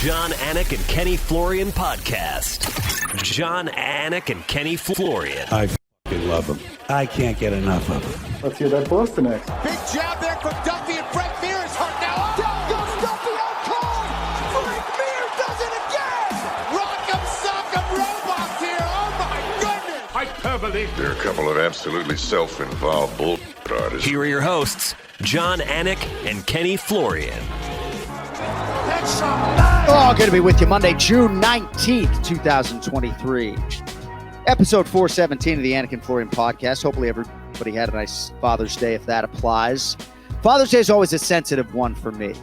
Jon, Anik, and Kenny Florian podcast. Jon, Anik, and Kenny Florian. I f***ing love him. I can't get enough of him. Let's hear that Boston next. Big jab there from Duffy, and Frank Mir is hurt now. Down goes Duffy, out cold. Frank Mir does it again. Rock'em sock'em robots here. Oh my goodness. Hyperbole. They're a couple of absolutely self-involved bull artists. Here are your hosts, Jon, Anik, and Kenny Florian. Oh, good to be with you Monday, June 19th, 2023. Episode 417 of the Anik and Florian podcast. Hopefully everybody had a nice Father's Day, if that applies. Father's Day is always a sensitive one for me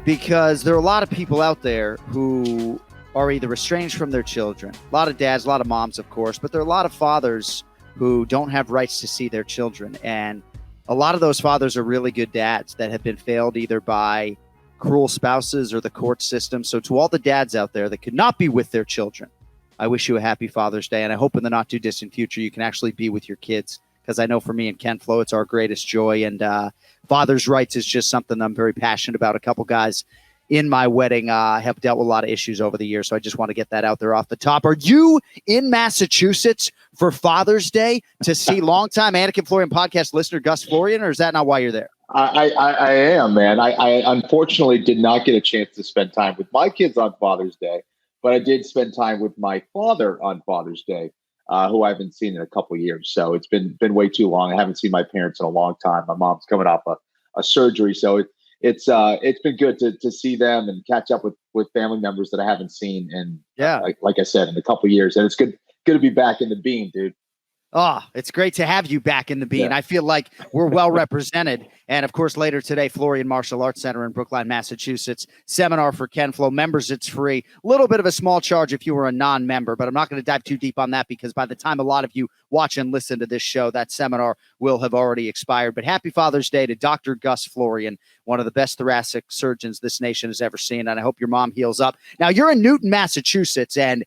because there are a lot of people out there who are either estranged from their children. A lot of dads, a lot of moms, of course, but there are a lot of fathers who don't have rights to see their children. And a lot of those fathers are really good dads that have been failed either by cruel spouses or the court system. So to all the dads out there that could not be with their children, I wish you a happy Father's Day. And I hope in the not too distant future, you can actually be with your kids. Because I know for me and Ken Flo, it's our greatest joy. And father's rights is just something I'm very passionate about. A couple guys in my wedding have dealt with a lot of issues over the years. So I just want to get that out there off the top. Are you in Massachusetts for Father's Day to see longtime Anik and Florian podcast listener Gus Florian, or is that not why you're there? I am, man. I unfortunately did not get a chance to spend time with my kids on Father's Day, but I did spend time with my father on Father's Day, who I haven't seen in a couple of years. So it's been way too long. I haven't seen my parents in a long time. My mom's coming off a surgery, so it's been good to see them and catch up with family members that I haven't seen in, like I said, in a couple of years. And it's good to be back in the beam, dude. Oh, it's great to have you back in the bean. Yeah. I feel like we're well represented. And, of course, later today, Florian Martial Arts Center in Brookline, Massachusetts. Seminar for Ken Flo. Members, it's free. A little bit of a small charge if you were a non-member, but I'm not going to dive too deep on that because by the time a lot of you watch and listen to this show, that seminar will have already expired. But happy Father's Day to Dr. Gus Florian, one of the best thoracic surgeons this nation has ever seen. And I hope your mom heals up. Now, you're in Newton, Massachusetts, and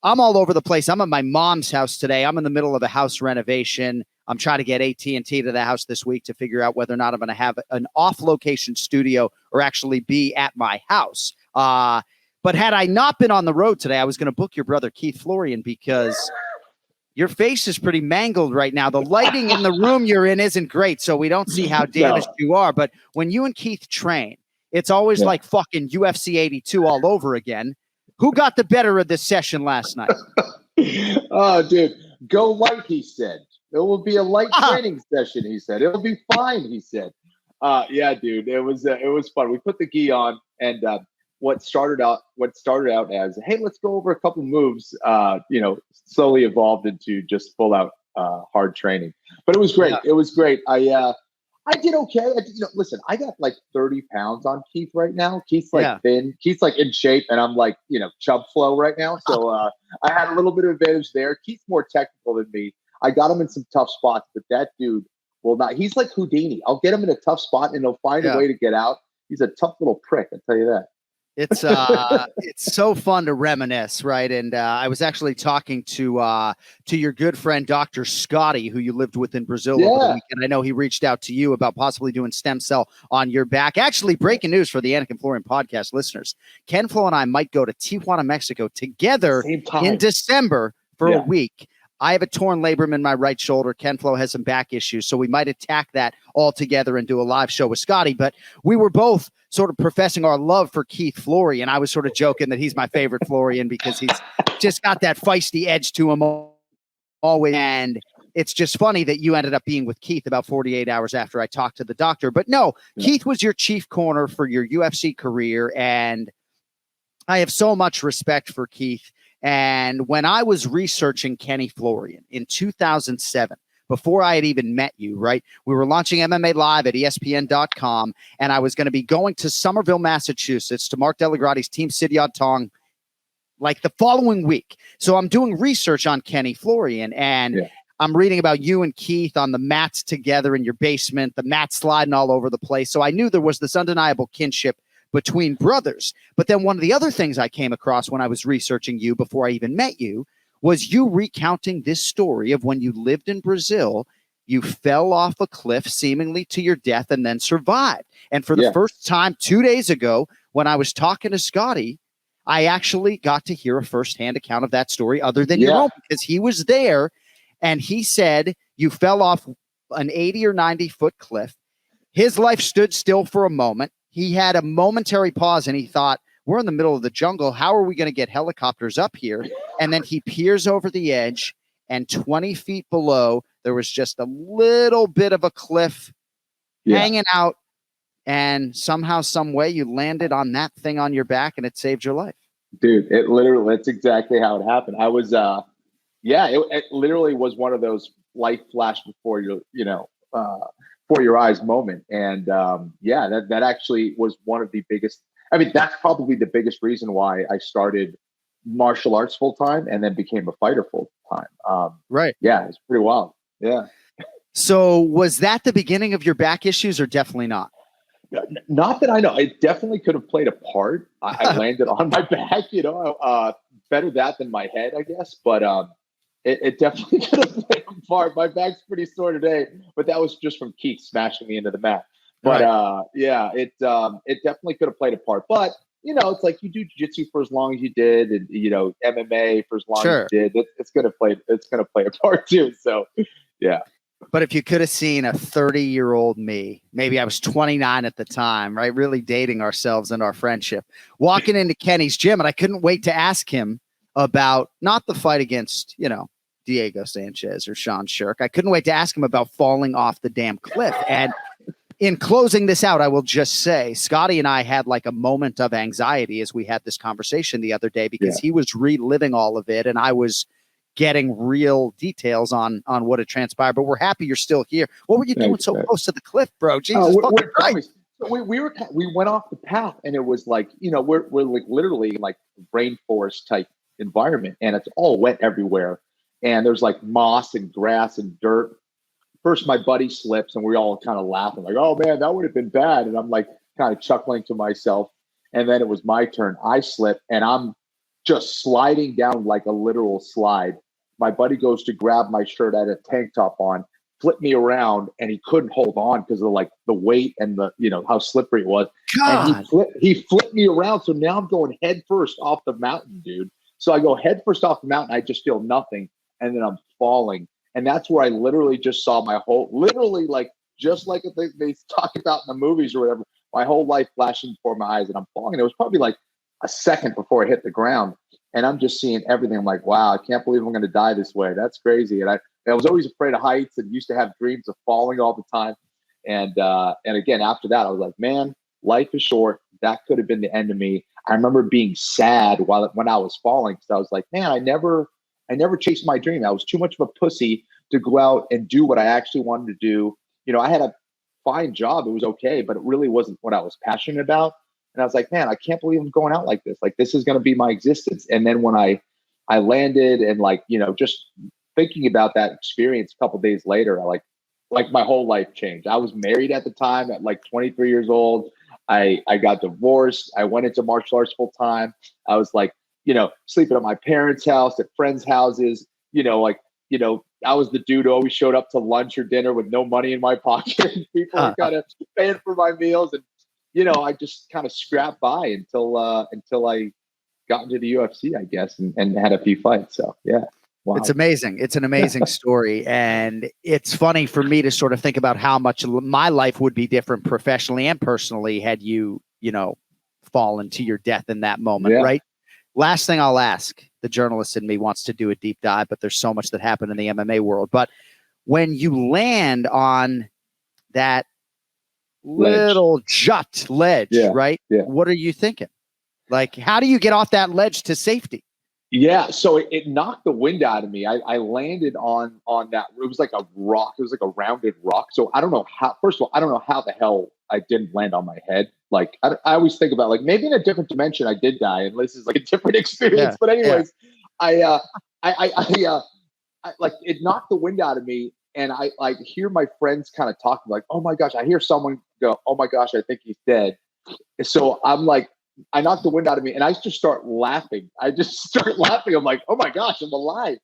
I'm all over the place. I'm at my mom's house today. I'm in the middle of a house renovation. I'm trying to get AT&T to the house this week to figure out whether or not I'm going to have an off-location studio or actually be at my house. But had I not been on the road today, I was going to book your brother Keith Florian because your face is pretty mangled right now. The lighting in the room you're in isn't great, so we don't see how damaged you are. But when you and Keith train, it's always like fucking UFC 82 all over again. Who got the better of this session last night? Oh, dude, go light, he said. It will be a light training session, he said. It'll be fine, he said. Yeah, dude, it was fun. We put the gi on, and what started out as, hey, let's go over a couple moves, slowly evolved into just full out hard training. But it was great. Yeah. It was great. I did okay. Listen, I got like 30 pounds on Keith right now. Keith's thin. Keith's like in shape, and I'm like, chub flow right now. So I had a little bit of advantage there. Keith's more technical than me. I got him in some tough spots, but that dude will not. He's like Houdini. I'll get him in a tough spot, and he'll find a way to get out. He's a tough little prick, I tell you that. It's so fun to reminisce, right? And I was actually talking to your good friend Dr. Scotty, who you lived with in Brazil over the weekend. I know he reached out to you about possibly doing stem cell on your back. Actually, breaking news for the Anik and Florian podcast listeners: Ken Flo and I might go to Tijuana, Mexico, together in December for a week. I have a torn labrum in my right shoulder. Ken Flo has some back issues, so we might attack that all together and do a live show with Scotty. But we were both sort of professing our love for Keith Florian. I was sort of joking that he's my favorite Florian because he's just got that feisty edge to him always. And it's just funny that you ended up being with Keith about 48 hours after I talked to the doctor. But no, Keith was your chief corner for your UFC career, and I have so much respect for Keith. And when I was researching Kenny Florian in 2007, before I had even met you, right, we were launching MMA Live at ESPN.com, and I was going to be going to Somerville, Massachusetts to Mark Delagrati's Team City on Tong like the following week. So I'm doing research on Kenny Florian, and I'm reading about you and Keith on the mats together in your basement, the mat sliding all over the place. So I knew there was this undeniable kinship between brothers. But then one of the other things I came across when I was researching you before I even met you was you recounting this story of when you lived in Brazil, you fell off a cliff seemingly to your death and then survived. And for the first time 2 days ago, when I was talking to Scotty, I actually got to hear a firsthand account of that story other than your own, because he was there and he said you fell off an 80 or 90 foot cliff. His life stood still for a moment. He had a momentary pause and he thought, we're in the middle of the jungle. How are we going to get helicopters up here? And then he peers over the edge, and 20 feet below, there was just a little bit of a cliff hanging out. And somehow, some way, you landed on that thing on your back, and it saved your life. Dude, that's exactly how it happened. I was, it literally was one of those light flash before for your eyes moment. And that actually was one of the biggest. I mean, that's probably the biggest reason why I started martial arts full time and then became a fighter full time. Right. Yeah, it's pretty wild. Yeah. So was that the beginning of your back issues, or definitely not? Not that I know. It definitely could have played a part. I landed on my back, better that than my head, I guess. But it definitely could have played a part. My back's pretty sore today, but that was just from Keith smashing me into the mat. But it definitely could have played a part. But it's like you do jiu-jitsu for as long as you did, and MMA for as long as you did. It's gonna play a part too. So yeah. But if you could have seen a 30-year-old me, maybe I was 29 at the time, right? Really dating ourselves and our friendship, walking into Kenny's gym, and I couldn't wait to ask him about not the fight against, Diego Sanchez or Sean Shirk. I couldn't wait to ask him about falling off the damn cliff. And in closing this out, I will just say, Scotty and I had like a moment of anxiety as we had this conversation the other day, because he was reliving all of it, and I was getting real details on what had transpired. But we're happy you're still here. What were you doing so close to the cliff, bro? Jesus fucking Christ. We went off the path, and it was like, we're like literally like rainforest type environment, and it's all wet everywhere, and there's like moss and grass and dirt. First, my buddy slips, and we're all kind of laughing, like, "Oh man, that would have been bad." And I'm like kind of chuckling to myself. And then it was my turn. I slip, and I'm just sliding down like a literal slide. My buddy goes to grab my shirt. I had a tank top on, flip me around, and he couldn't hold on because of like the weight and the how slippery it was. God. And he flipped me around. So now I'm going head first off the mountain, dude. So I go head first off the mountain. I just feel nothing, and then I'm falling. And that's where I literally just saw my whole, literally like, just like they talk about in the movies or whatever, my whole life flashing before my eyes, and I'm falling. It was probably like a second before I hit the ground, and I'm just seeing everything. I'm like, wow, I can't believe I'm going to die this way. That's crazy. And I was always afraid of heights and used to have dreams of falling all the time. And again, after that, I was like, man, life is short. That could have been the end of me. I remember being sad when I was falling, because I was like, man, I never chased my dream. I was too much of a pussy to go out and do what I actually wanted to do. I had a fine job. It was okay, but it really wasn't what I was passionate about. And I was like, man, I can't believe I'm going out like this. Like, this is going to be my existence. And then when I landed, and like, just thinking about that experience a couple of days later, I like my whole life changed. I was married at the time at like 23 years old. I got divorced. I went into martial arts full time. I was like, sleeping at my parents' house, at friends' houses, I was the dude who always showed up to lunch or dinner with no money in my pocket. People were kind of paying for my meals, and I just kind of scrapped by until I got into the UFC, I guess, and had a few fights. So yeah, wow. It's amazing. It's an amazing story, and it's funny for me to sort of think about how much my life would be different professionally and personally had you fallen to your death in that moment, right? Last thing I'll ask, the journalist in me wants to do a deep dive, but there's so much that happened in the MMA world. But when you land on that little jut ledge, right? Yeah. What are you thinking? Like, how do you get off that ledge to safety? Yeah, so it knocked the wind out of me. I landed on that. It was like a rock. It was like a rounded rock. So I don't know how. First of all, I don't know how the hell I didn't land on my head. Like I always think about, like, maybe in a different dimension I did die, and this is like a different experience. Yeah, but anyways, I like, it knocked the wind out of me, and I like hear my friends kind of talking like, "Oh my gosh!" I hear someone go, "Oh my gosh, I think he's dead." So I'm like, I knocked the wind out of me, and I just start laughing. I'm like, "Oh my gosh, I'm alive!"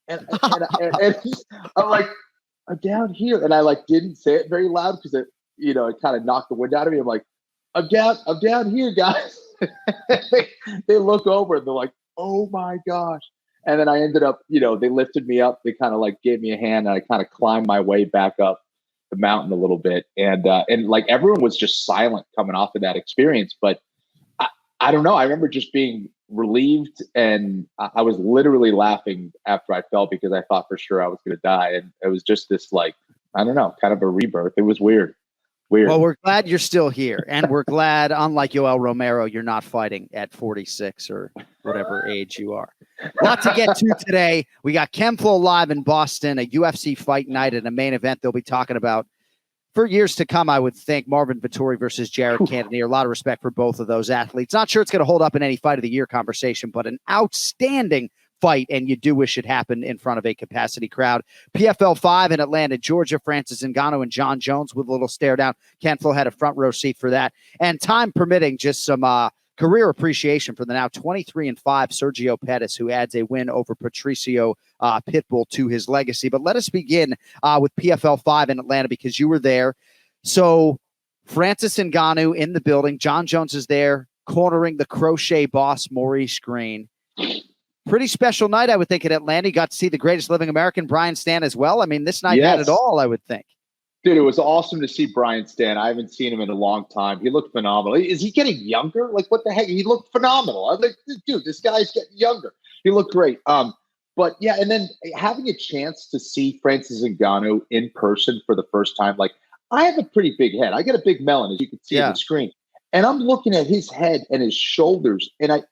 And I'm like, "I'm down here," and I like didn't say it very loud because it kind of knocked the wind out of me. I'm like, I'm down here, guys. they look over and they're like, oh my gosh. And then I ended up, they lifted me up. They kind of like gave me a hand, and I kind of climbed my way back up the mountain a little bit. And like everyone was just silent coming off of that experience. But I don't know. I remember just being relieved, and I was literally laughing after I fell because I thought for sure I was going to die. And it was just this, like, I don't know, kind of a rebirth. It was weird. Well, we're glad you're still here, and we're glad, unlike Yoel Romero, you're not fighting at 46 or whatever age you are. A lot to get to today. We got Kenflo live in Boston, a UFC fight night, and a main event they'll be talking about for years to come, I would think. Marvin Vettori versus Jared Cannonier. A lot of respect for both of those athletes. Not sure it's going to hold up in any fight of the year conversation, but an outstanding fight, and you do wish it happened in front of a capacity crowd. PFL 5 in Atlanta, Georgia. Francis Ngannou and Jon Jones with a little stare down. Kenflo had a front row seat for that. And time permitting, just some career appreciation for the now 23-5 Sergio Pettis, who adds a win over Patricio Pitbull to his legacy. But let us begin with PFL 5 in Atlanta, because you were there. So Francis Ngannou in the building. Jon Jones is there cornering the crochet boss, Maurice Green. Pretty special night, I would think, in Atlanta. You got to see the greatest living American, Brian Stann, as well. I mean, this night had it all, I would think. Dude, it was awesome to see Brian Stann. I haven't seen him in a long time. He looked phenomenal. Is he getting younger? Like, what the heck? He looked phenomenal. I was like, dude, this guy's getting younger. He looked great. But yeah, and then having a chance to see Francis Ngannou in person for the first time, like, I have a pretty big head. I got a big melon, as you can see on the screen. And I'm looking at his head and his shoulders, and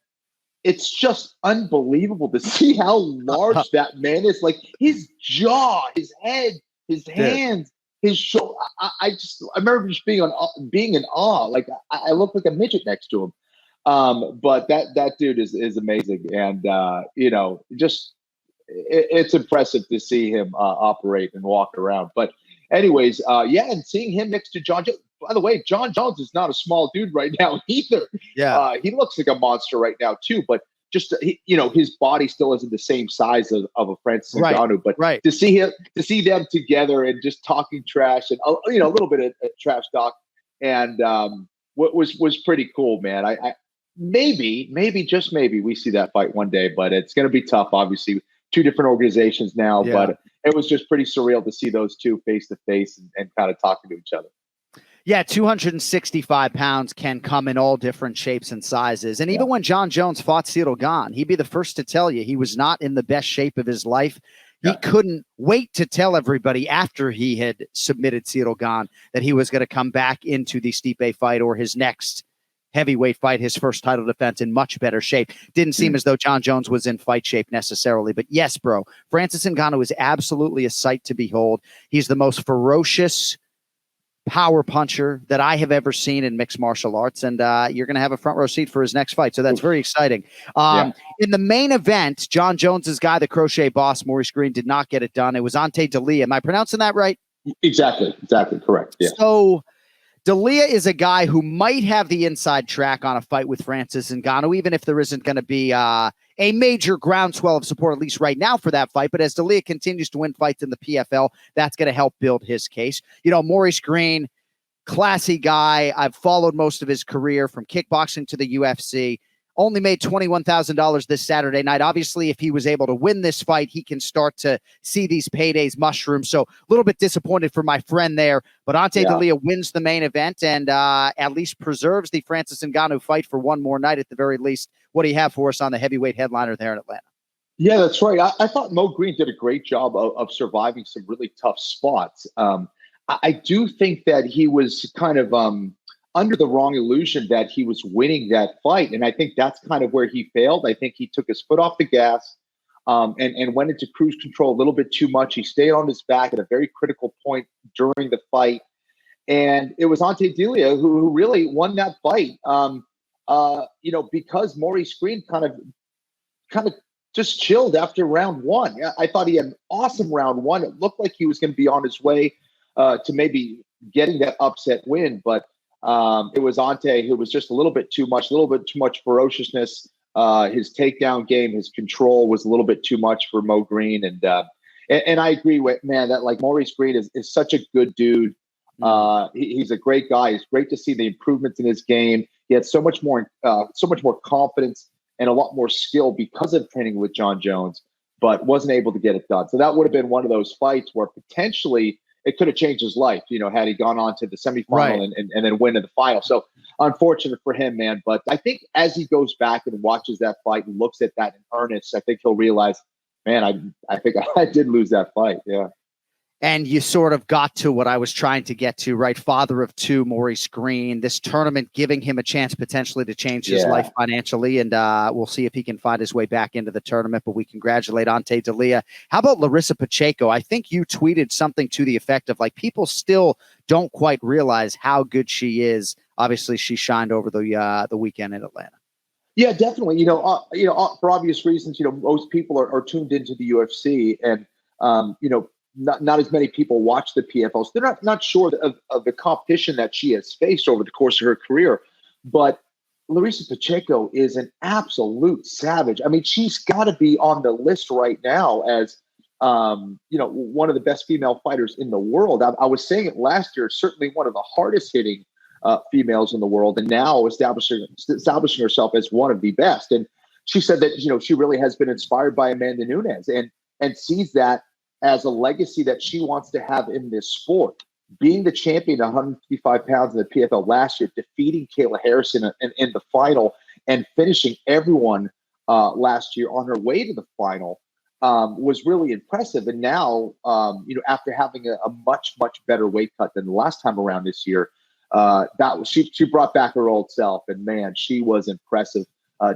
it's just unbelievable to see how large that man is. Like, his jaw, his head, his hands, his shoulder. I remember just being in awe. Like, I look like a midget next to him. But that dude is amazing. And, it's impressive to see him operate and walk around. But anyways, and seeing him next to Jon Jones. By the way, Jon Jones is not a small dude right now either. Yeah, he looks like a monster right now too. But just his body still isn't the same size of a Francis Ngannou. But to see them together and just talking trash and a little bit of trash talk, and what was pretty cool, man. I maybe just maybe we see that fight one day, but it's going to be tough. Obviously, two different organizations now, but it was just pretty surreal to see those two face to face and kind of talking to each other. Yeah, 265 pounds can come in all different shapes and sizes. And even when Jon Jones fought Ciryl Gane, he'd be the first to tell you he was not in the best shape of his life. He couldn't wait to tell everybody after he had submitted Ciryl Gane that he was going to come back into the Stipe fight or his next heavyweight fight, his first title defense, in much better shape. Didn't seem as though Jon Jones was in fight shape necessarily. But yes, bro, Francis Ngannou is absolutely a sight to behold. He's the most ferocious power puncher that I have ever seen in mixed martial arts, and you're going to have a front row seat for his next fight, so that's very exciting. In the main event, Jon Jones's guy, the crochet boss, Maurice Green, did not get it done. It was Ante D'Elia. Am I pronouncing that right? Exactly correct. Yeah. So D'Elia is a guy who might have the inside track on a fight with Francis Ngannou, even if there isn't going to be a major groundswell of support, at least right now, for that fight. But as D'Elia continues to win fights in the PFL, that's going to help build his case. Maurice Green, classy guy. I've followed most of his career from kickboxing to the UFC. Only made $21,000 this Saturday night. Obviously, if he was able to win this fight, he can start to see these paydays mushroom. So a little bit disappointed for my friend there. But Ante D'Elia wins the main event and at least preserves the Francis Ngannou fight for one more night at the very least. What do you have for us on the heavyweight headliner there in Atlanta? Yeah, that's right. I thought Mo Green did a great job of surviving some really tough spots. I do think that he was kind of under the wrong illusion that he was winning that fight. And I think that's kind of where he failed. I think he took his foot off the gas and went into cruise control a little bit too much. He stayed on his back at a very critical point during the fight. And it was Ante D'Elia who really won that fight. Because Maurice Green kind of just chilled after round one. I thought he had an awesome round one. It looked like he was going to be on his way to maybe getting that upset win, but it was Ante who was just a little bit too much ferociousness. His takedown game, his control was a little bit too much for Mo Green. And I agree with, man, that like Maurice Green is such a good dude. He's a great guy. It's great to see the improvements in his game. He had so much more confidence and a lot more skill because of training with Jon Jones, but wasn't able to get it done. So that would have been one of those fights where potentially it could have changed his life, had he gone on to the semifinal and then win in the final. So unfortunate for him, man. But I think as he goes back and watches that fight and looks at that in earnest, I think he'll realize, man, I think I did lose that fight. Yeah. And you sort of got to what I was trying to get to, right? Father of two, Maurice Green, this tournament giving him a chance potentially to change his life financially. And we'll see if he can find his way back into the tournament, but we congratulate Ante D'Elia. How about Larissa Pacheco? I think you tweeted something to the effect of like, people still don't quite realize how good she is. Obviously she shined over the weekend in Atlanta. Yeah, definitely. For obvious reasons, most people are tuned into the UFC and, not as many people watch the PFL. So they're not sure of the competition that she has faced over the course of her career. But Larissa Pacheco is an absolute savage. I mean, she's got to be on the list right now as, one of the best female fighters in the world. I was saying it last year, certainly one of the hardest hitting females in the world, and now establishing herself as one of the best. And she said that, she really has been inspired by Amanda Nunes and sees that as a legacy that she wants to have in this sport. Being the champion at 155 pounds in the PFL last year, defeating Kayla Harrison in the final, and finishing everyone last year on her way to the final was really impressive. And now, after having a much, much better weight cut than the last time around this year, she brought back her old self. And man, she was impressive,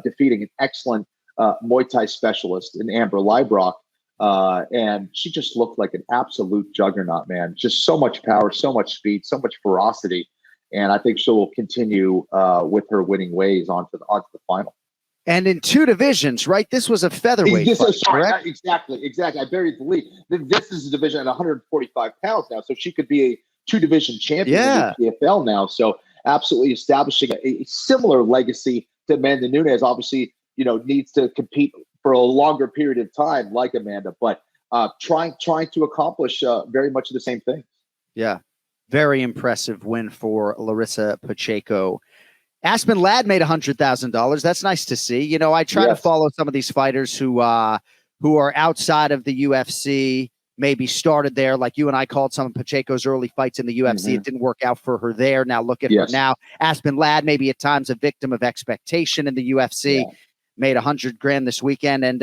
defeating an excellent Muay Thai specialist in Amber Leibrock. And she just looked like an absolute juggernaut, man. Just so much power, so much speed, so much ferocity. And I think she will continue with her winning ways onto the final. And in two divisions, right? This was a featherweight fight, correct? Exactly. I buried the lead. This is a division at 145 pounds now, so she could be a two-division champion in the PFL now. So absolutely establishing a similar legacy to Amanda Nunes. Obviously, needs to compete for a longer period of time, like Amanda, but trying to accomplish very much the same thing. Yeah, very impressive win for Larissa Pacheco. Aspen Ladd made $100,000. That's nice to see. I try to follow some of these fighters who are outside of the UFC, maybe started there. Like you and I called some of Pacheco's early fights in the UFC. It didn't work out for her there. Now look at her now. Aspen Ladd, maybe at times a victim of expectation in the UFC. Yeah. Made $100,000 this weekend. And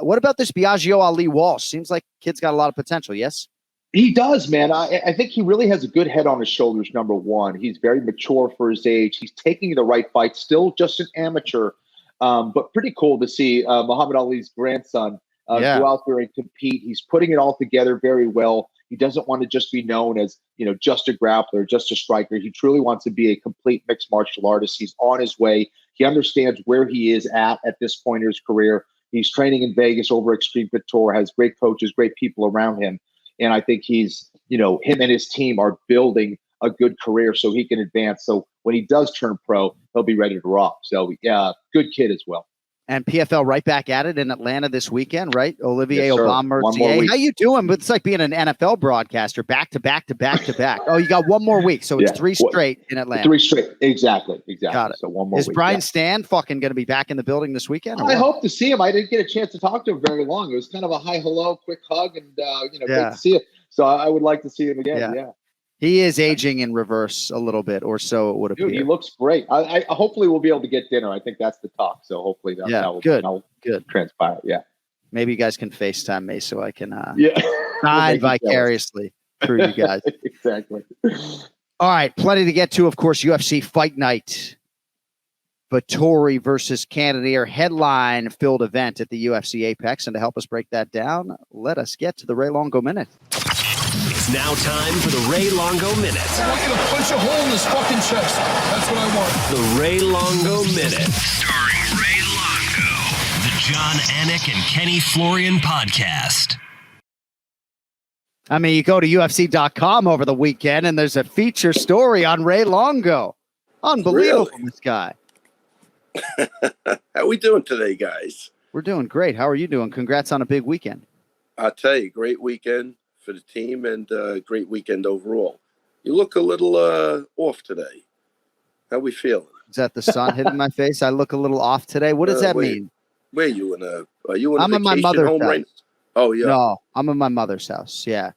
what about this Biagio Ali Walsh? Seems like kid's got a lot of potential. Yes, he does, man. I think he really has a good head on his shoulders. Number one, he's very mature for his age. He's taking the right fight. Still just an amateur, but pretty cool to see Muhammad Ali's grandson go out there and compete. He's putting it all together very well. He doesn't want to just be known as, just a grappler, just a striker. He truly wants to be a complete mixed martial artist. He's on his way. He understands where he is at this point in his career. He's training in Vegas over Extreme Couture, has great coaches, great people around him. And I think he's, him and his team are building a good career so he can advance. So when he does turn pro, he'll be ready to rock. So yeah, good kid as well. And PFL right back at it in Atlanta this weekend, right? Olivier Aubameyang. How you doing? But it's like being an NFL broadcaster, back to back to back to back. Oh, you got one more week, so it's 3 straight in Atlanta. 3 straight, exactly. Got it. So one more. Is Brian Stan fucking going to be back in the building this weekend? I hope to see him. I didn't get a chance to talk to him very long. It was kind of a hi, hello, quick hug, and great to see him. So I would like to see him again. Yeah. He is aging in reverse a little bit, or so it would appear. Dude, he looks great. I hopefully we'll be able to get dinner. I think that's the talk. So hopefully that will transpire. Yeah. Maybe you guys can FaceTime me so I can shine vicariously through you guys. Exactly. All right, plenty to get to. Of course, UFC Fight Night. Vettori versus Cannonier headline-filled event at the UFC Apex. And to help us break that down, let us get to the Ray Longo Minute. It's now time for the Ray Longo Minute. I want you to punch a hole in his fucking chest. That's what I want. The Ray Longo Minute. Starring Ray Longo. The Jon Anik and Kenny Florian podcast. I mean, you go to UFC.com over the weekend and there's a feature story on Ray Longo. Unbelievable, this guy. How we doing today, guys? We're doing great. How are you doing? Congrats on a big weekend. I'll tell you, great weekend for the team and great weekend overall. You look a little off today. How we feeling? Is that the sun hitting my face? I look a little off today. What does that mean? Where are you in a? Are you in I'm a in my vacation mother's home house. right? Oh yeah. No, I'm in my mother's house. Yeah.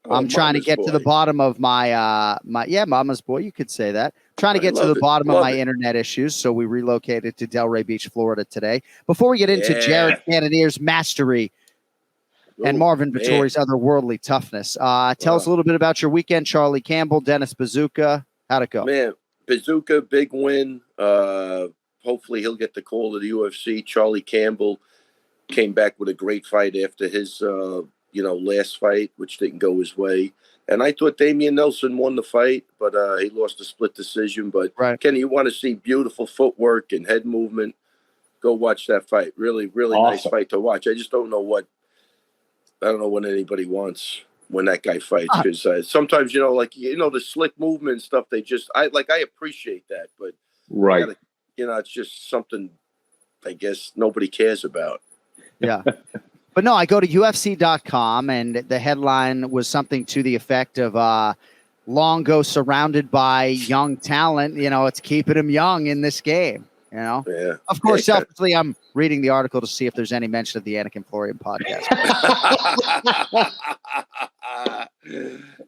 Oh, I'm trying to mama's get boy. to the bottom of my mama's boy. You could say that. Trying to get to the bottom of my internet issues. So we relocated to Delray Beach, Florida today. Before we get into Jared Cannonier's mastery and Marvin Vettori's otherworldly toughness, tell us a little bit about your weekend. Charlie Campbell, Dennis Bazooka. How'd it go? Man, Bazooka, big win. Hopefully he'll get the call to the UFC. Charlie Campbell came back with a great fight after his last fight, which didn't go his way. And I thought Damian Nelson won the fight, but he lost a split decision. But Kenny, you want to see beautiful footwork and head movement, go watch that fight. Really, really nice fight to watch. I just don't know what anybody wants when that guy fights, because sometimes, the slick movement and stuff, I appreciate that, but it's just something I guess nobody cares about. Yeah. But no, I go to UFC.com, and the headline was something to the effect of Longo surrounded by young talent. It's keeping him young in this game. Yeah. Of course, selfishly, I'm reading the article to see if there's any mention of the Anik and Florian podcast.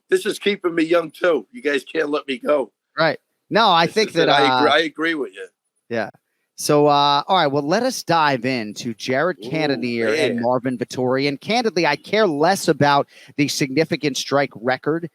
This is keeping me young too. You guys can't let me go. Right. No, I think that I agree with you. Yeah. So, all right, well, let us dive into Jared Cannonier and Marvin Vettori. And candidly, I care less about the significant strike record.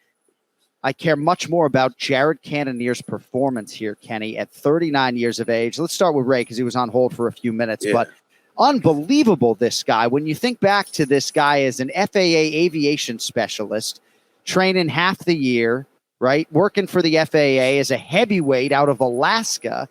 I care much more about Jared Cannonier's performance here, Kenny, at 39 years of age. Let's start with Ray because he was on hold for a few minutes. Yeah. But unbelievable, this guy. When you think back to this guy as an FAA aviation specialist, training half the year, right, working for the FAA as a heavyweight out of Alaska.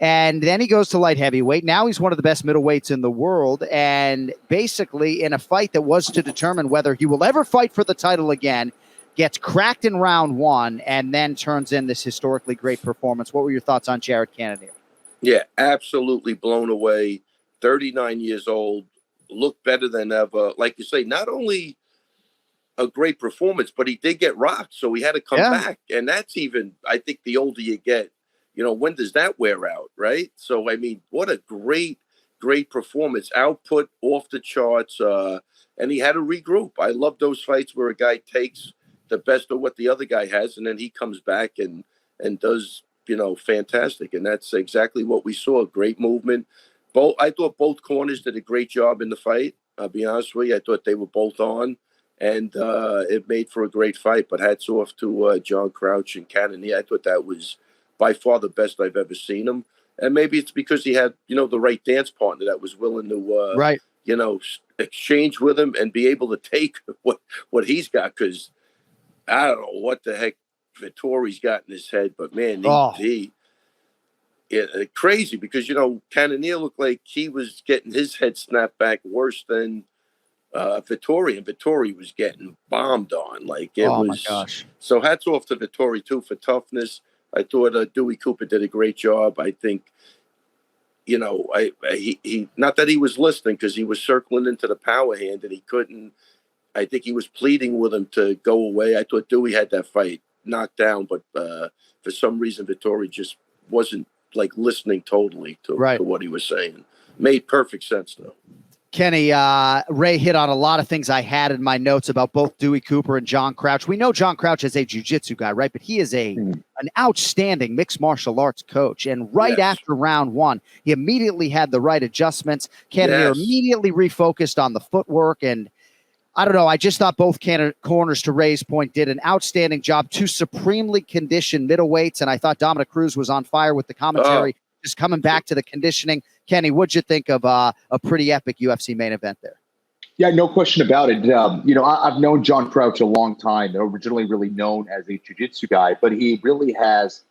And then he goes to light heavyweight. Now he's one of the best middleweights in the world. And basically in a fight that was to determine whether he will ever fight for the title again, gets cracked in round one and then turns in this historically great performance. What were your thoughts on Jared Cannonier? Yeah, absolutely blown away. 39 years old, looked better than ever. Like you say, not only a great performance, but he did get rocked. So he had to come back. And that's even, I think the older you get, when does that wear out, right? So, I mean, what a great performance. Output off the charts, and he had to regroup. I love those fights where a guy takes the best of what the other guy has, and then he comes back and does, fantastic. And that's exactly what we saw. Great movement. I thought both corners did a great job in the fight. I'll be honest with you. I thought they were both on, and it made for a great fight. But hats off to John Crouch and Cannonier. I thought that was by far the best I've ever seen him. And maybe it's because he had, the right dance partner that was willing to, exchange with him and be able to take what he's got. Because I don't know what the heck Vettori's got in his head, but man, crazy because, Cannonier looked like he was getting his head snapped back worse than Vettori, and Vettori was getting bombed on. Like it was. My gosh. So hats off to Vettori too for toughness. I thought Dewey Cooper did a great job. I think, he not that he was listening because he was circling into the power hand and he couldn't. I think he was pleading with him to go away. I thought Dewey had that fight knocked down, but for some reason Vettori just wasn't listening totally to what he was saying. Made perfect sense though. Kenny, Ray hit on a lot of things I had in my notes about both Dewey Cooper and John Crouch. We know John Crouch is a jiu-jitsu guy, right? But he is an outstanding mixed martial arts coach. And after round one, he immediately had the right adjustments. Cannonier immediately refocused on the footwork. And I don't know, I just thought both corners, to Ray's point, did an outstanding job. Two supremely conditioned middleweights. And I thought Dominic Cruz was on fire with the commentary, just coming back to the conditioning. Kenny, what'd you think of a pretty epic UFC main event there? Yeah, no question about it. I've known John Crouch a long time, originally really known as a jiu-jitsu guy, but he really has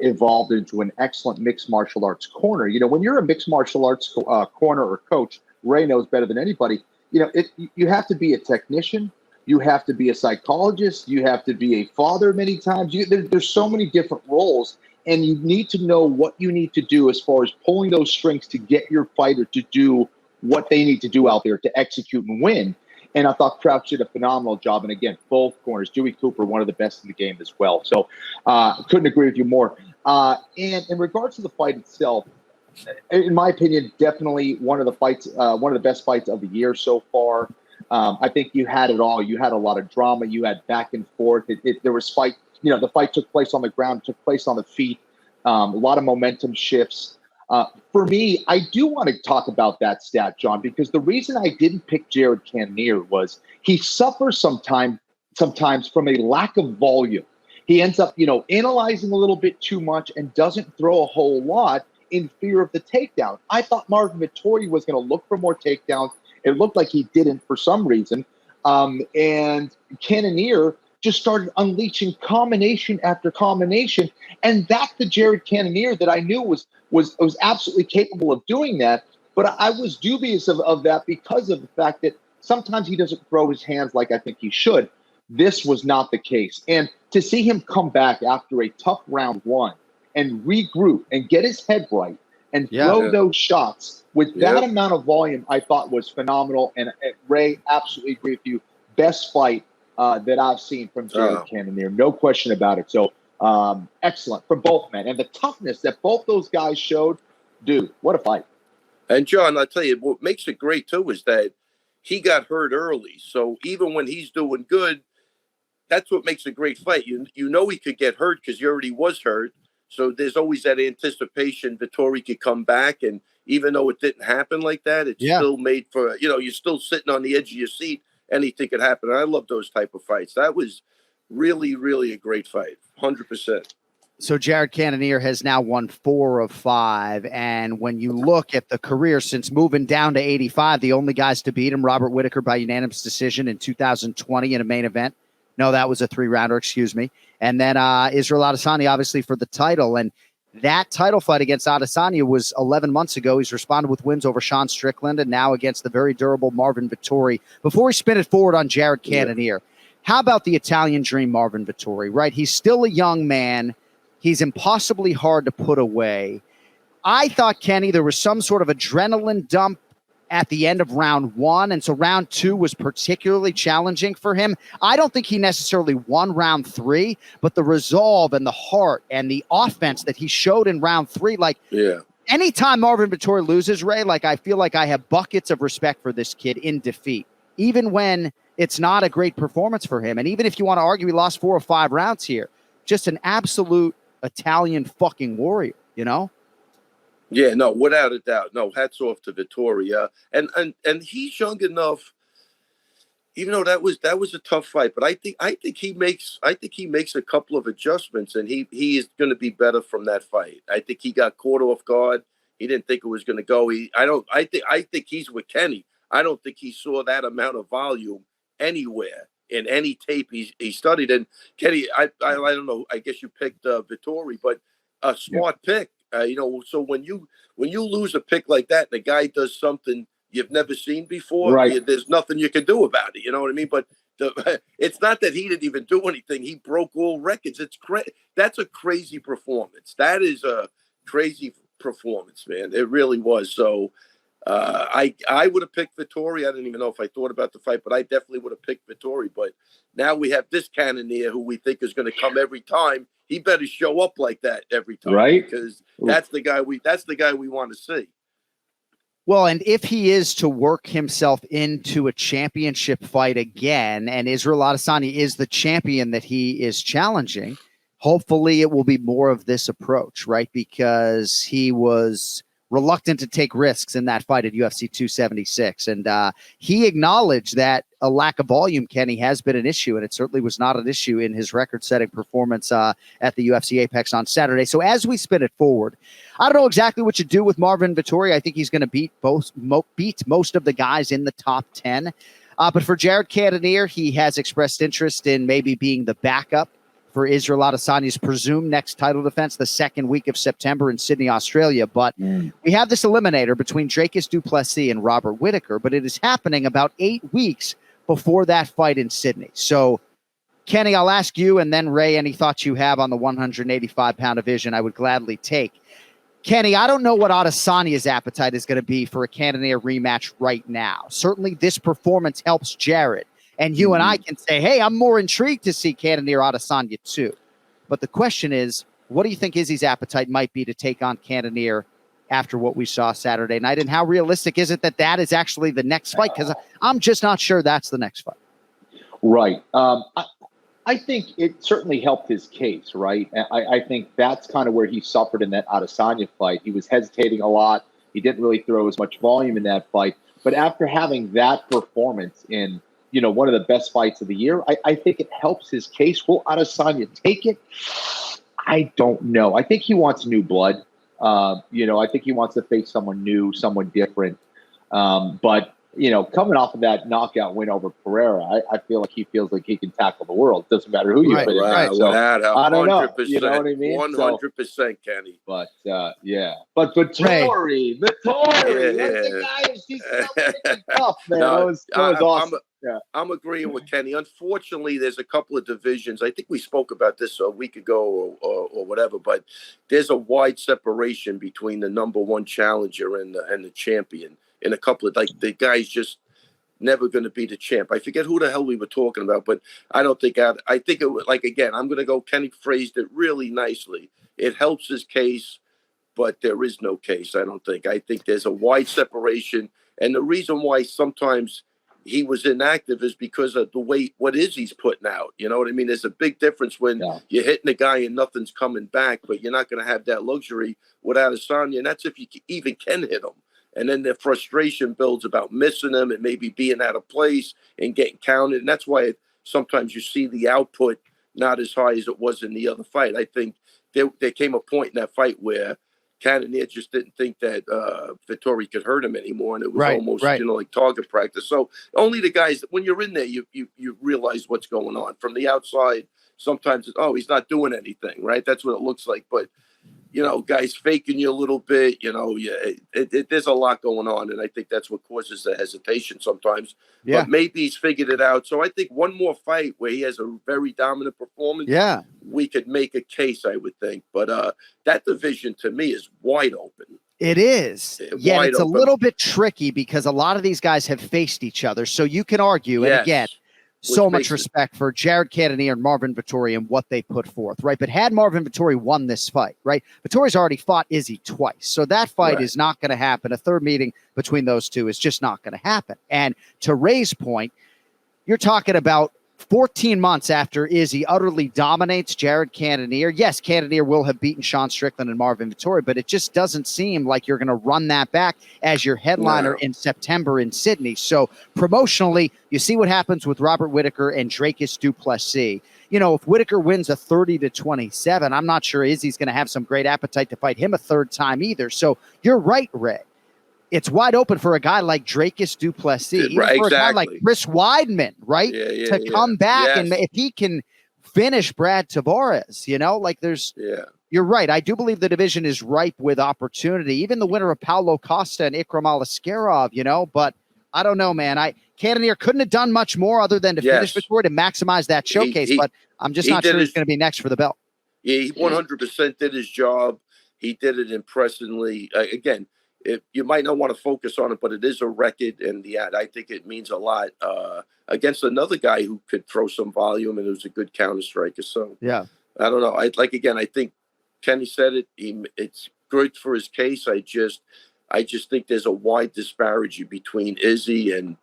evolved into an excellent mixed martial arts corner. When you're a mixed martial arts corner or coach, Ray knows better than anybody, you have to be a technician. You have to be a psychologist. You have to be a father many times. There's so many different roles. And you need to know what you need to do as far as pulling those strings to get your fighter to do what they need to do out there to execute and win. And I thought Crouch did a phenomenal job. And again, both corners, Dewey Cooper, one of the best in the game as well. So couldn't agree with you more. And in regards to the fight itself, in my opinion, definitely one of the best fights of the year so far. I think you had it all. You had a lot of drama. You had back and forth. There was fight. The fight took place on the ground, took place on the feet. A lot of momentum shifts. For me, I do want to talk about that stat, John, because the reason I didn't pick Jared Cannonier was he suffers sometimes from a lack of volume. He ends up, analyzing a little bit too much and doesn't throw a whole lot in fear of the takedown. I thought Marvin Vettori was going to look for more takedowns. It looked like he didn't for some reason. And Cannonier just started unleashing combination after combination. And that's the Jared Cannonier that I knew was absolutely capable of doing that. But I was dubious of that because of the fact that sometimes he doesn't throw his hands like I think he should. This was not the case. And to see him come back after a tough round one and regroup and get his head right and throw those shots with that amount of volume, I thought was phenomenal. And Ray, absolutely agree with you. Best fight that I've seen from Jared Cannonier. No question about it. So excellent from both men. And the toughness that both those guys showed, dude, what a fight. And John, I'll tell you, what makes it great too is that he got hurt early. So even when he's doing good, that's what makes a great fight. You know he could get hurt because he already was hurt. So there's always that anticipation Vettori could come back. And even though it didn't happen like that, it's still made for, you're still sitting on the edge of your seat. Anything could happen. And I love those type of fights. That was really, really a great fight. 100%. So Jared Cannonier has now won 4 of 5. And when you look at the career since moving down to 85, the only guys to beat him, Robert Whittaker by unanimous decision in 2020 in a main event. No, that was a 3-rounder, excuse me. And then Israel Adesanya, obviously, for the title. And that title fight against Adesanya was 11 months ago. He's responded with wins over Sean Strickland and now against the very durable Marvin Vettori. Before we spin it forward on Jared Cannonier, how about the Italian dream Marvin Vettori, right? He's still a young man. He's impossibly hard to put away. I thought, Kenny, there was some sort of adrenaline dump at the end of round 1, and so round 2 was particularly challenging for him. I don't think he necessarily won round 3, but the resolve and the heart and the offense that he showed in round 3, anytime Marvin Vettori loses, Ray, I feel like I have buckets of respect for this kid in defeat, even when it's not a great performance for him. And even if you want to argue he lost 4 or 5 rounds here, just an absolute Italian fucking warrior, Yeah, no, without a doubt. No, hats off to Vettori. And he's young enough, even though that was a tough fight. But I think he makes a couple of adjustments, and he is going to be better from that fight. I think he got caught off guard. He didn't think it was going to go. I think he's with Kenny. I don't think he saw that amount of volume anywhere in any tape he studied. And Kenny, I don't know. I guess you picked Vettori, but a smart pick. So when you lose a pick like that and the guy does something you've never seen before, there's nothing you can do about it. You know what I mean? But it's not that he didn't even do anything. He broke all records. That's a crazy performance. That is a crazy performance, man. It really was. So I would have picked Vettori. I didn't even know if I thought about the fight, but I definitely would have picked Vettori. But now we have this Cannonier who we think is going to come every time. He better show up like that every time, right? Because that's the guy we want to see. Well, and if he is to work himself into a championship fight again, and Israel Adesanya is the champion that he is challenging, hopefully it will be more of this approach, right? Because he was reluctant to take risks in that fight at UFC 276. And he acknowledged that a lack of volume, Kenny, has been an issue, and it certainly was not an issue in his record-setting performance at the UFC Apex on Saturday. So as we spin it forward, I don't know exactly what you do with Marvin Vettori. I think he's going to beat most of the guys in the top 10. But for Jared Cannonier, he has expressed interest in maybe being the backup for Israel Adesanya's presumed next title defense the second week of September in Sydney, Australia. But we have this eliminator between Dracus du Plessis and Robert Whittaker, but it is happening about 8 weeks before that fight in Sydney. So, Kenny, I'll ask you, and then Ray, any thoughts you have on the 185-pound division I would gladly take. Kenny, I don't know what Adesanya's appetite is going to be for a Cannonier rematch right now. Certainly this performance helps Jared. And you and I can say, hey, I'm more intrigued to see Cannonier Adesanya too. But the question is, what do you think Izzy's appetite might be to take on Cannonier after what we saw Saturday night? And how realistic is it that that is actually the next fight? Because I'm just not sure that's the next fight. Right. I think it certainly helped his case, right? I think that's kind of where he suffered in that Adesanya fight. He was hesitating a lot. He didn't really throw as much volume in that fight. But after having that performance in, one of the best fights of the year, I think it helps his case. Will Adesanya take it? I don't know. I think he wants new blood. I think he wants to face someone new, someone different. But coming off of that knockout win over Pereira, I feel like he feels like he can tackle the world. Doesn't matter who you put in there. So, I don't know. You know what I mean? 100%, Kenny. But yeah. But Vettori, the guy, she's so tough, man. No, that was awesome. I'm agreeing with Kenny. Unfortunately, there's a couple of divisions. I think we spoke about this a week ago or whatever, but there's a wide separation between the number one challenger and the champion. In a couple of, the guy's just never going to be the champ. I forget who the hell we were talking about, but I don't think I think it was again, I'm going to go, Kenny phrased it really nicely. It helps his case, but there is no case. I don't think. I think there's a wide separation. And the reason why sometimes he was inactive is because of the way, what Izzy's putting out. You know what I mean? There's a big difference when you're hitting a guy and nothing's coming back, but you're not going to have that luxury without Adesanya. And that's if you even can hit him. And then the frustration builds about missing him and maybe being out of place and getting counted. And that's why sometimes you see the output not as high as it was in the other fight. I think there came a point in that fight where Cannonier just didn't think that Vettori could hurt him anymore. And it was almost, like target practice. So only the guys, when you're in there, you realize what's going on. From the outside, sometimes it's, he's not doing anything, right? That's what it looks like. But guys faking you a little bit, there's a lot going on. And I think that's what causes the hesitation sometimes. Yeah. But maybe he's figured it out. So I think one more fight where he has a very dominant performance, we could make a case, I would think. But that division to me is wide open. It is. Yeah, it's a little bit tricky because a lot of these guys have faced each other. So you can argue, and again, so much respect for Jared Cannonier and Marvin Vettori and what they put forth, right? But had Marvin Vettori won this fight, right? Vettori's already fought Izzy twice. So that fight is not going to happen. A third meeting between those two is just not going to happen. And to Ray's point, you're talking about 14 months after Izzy utterly dominates Jared Cannonier. Yes, Cannonier will have beaten Sean Strickland and Marvin Vettori, but it just doesn't seem like you're going to run that back as your headliner in September in Sydney. So promotionally, you see what happens with Robert Whittaker and Dracus du Plessis. If Whittaker wins a 30-27, I'm not sure Izzy's going to have some great appetite to fight him a third time either. So you're right, Ray. It's wide open for a guy like Dracus du Plessis, for a guy like Chris Weidman, right? To come back and if he can finish Brad Tavares, you're right. I do believe the division is ripe with opportunity. Even the winner of Paulo Costa and Ikram Aliskerov, but I don't know, man. Cannonier couldn't have done much more other than to finish Vettori to maximize that showcase, but I'm just not sure he's going to be next for the belt. Yeah, he 100% did his job. He did it impressively. Again, you might not want to focus on it, but it is a record, and I think it means a lot against another guy who could throw some volume and who's a good counter striker. So I don't know. I think Kenny said it. It's good for his case. I just think there's a wide disparity between Izzy and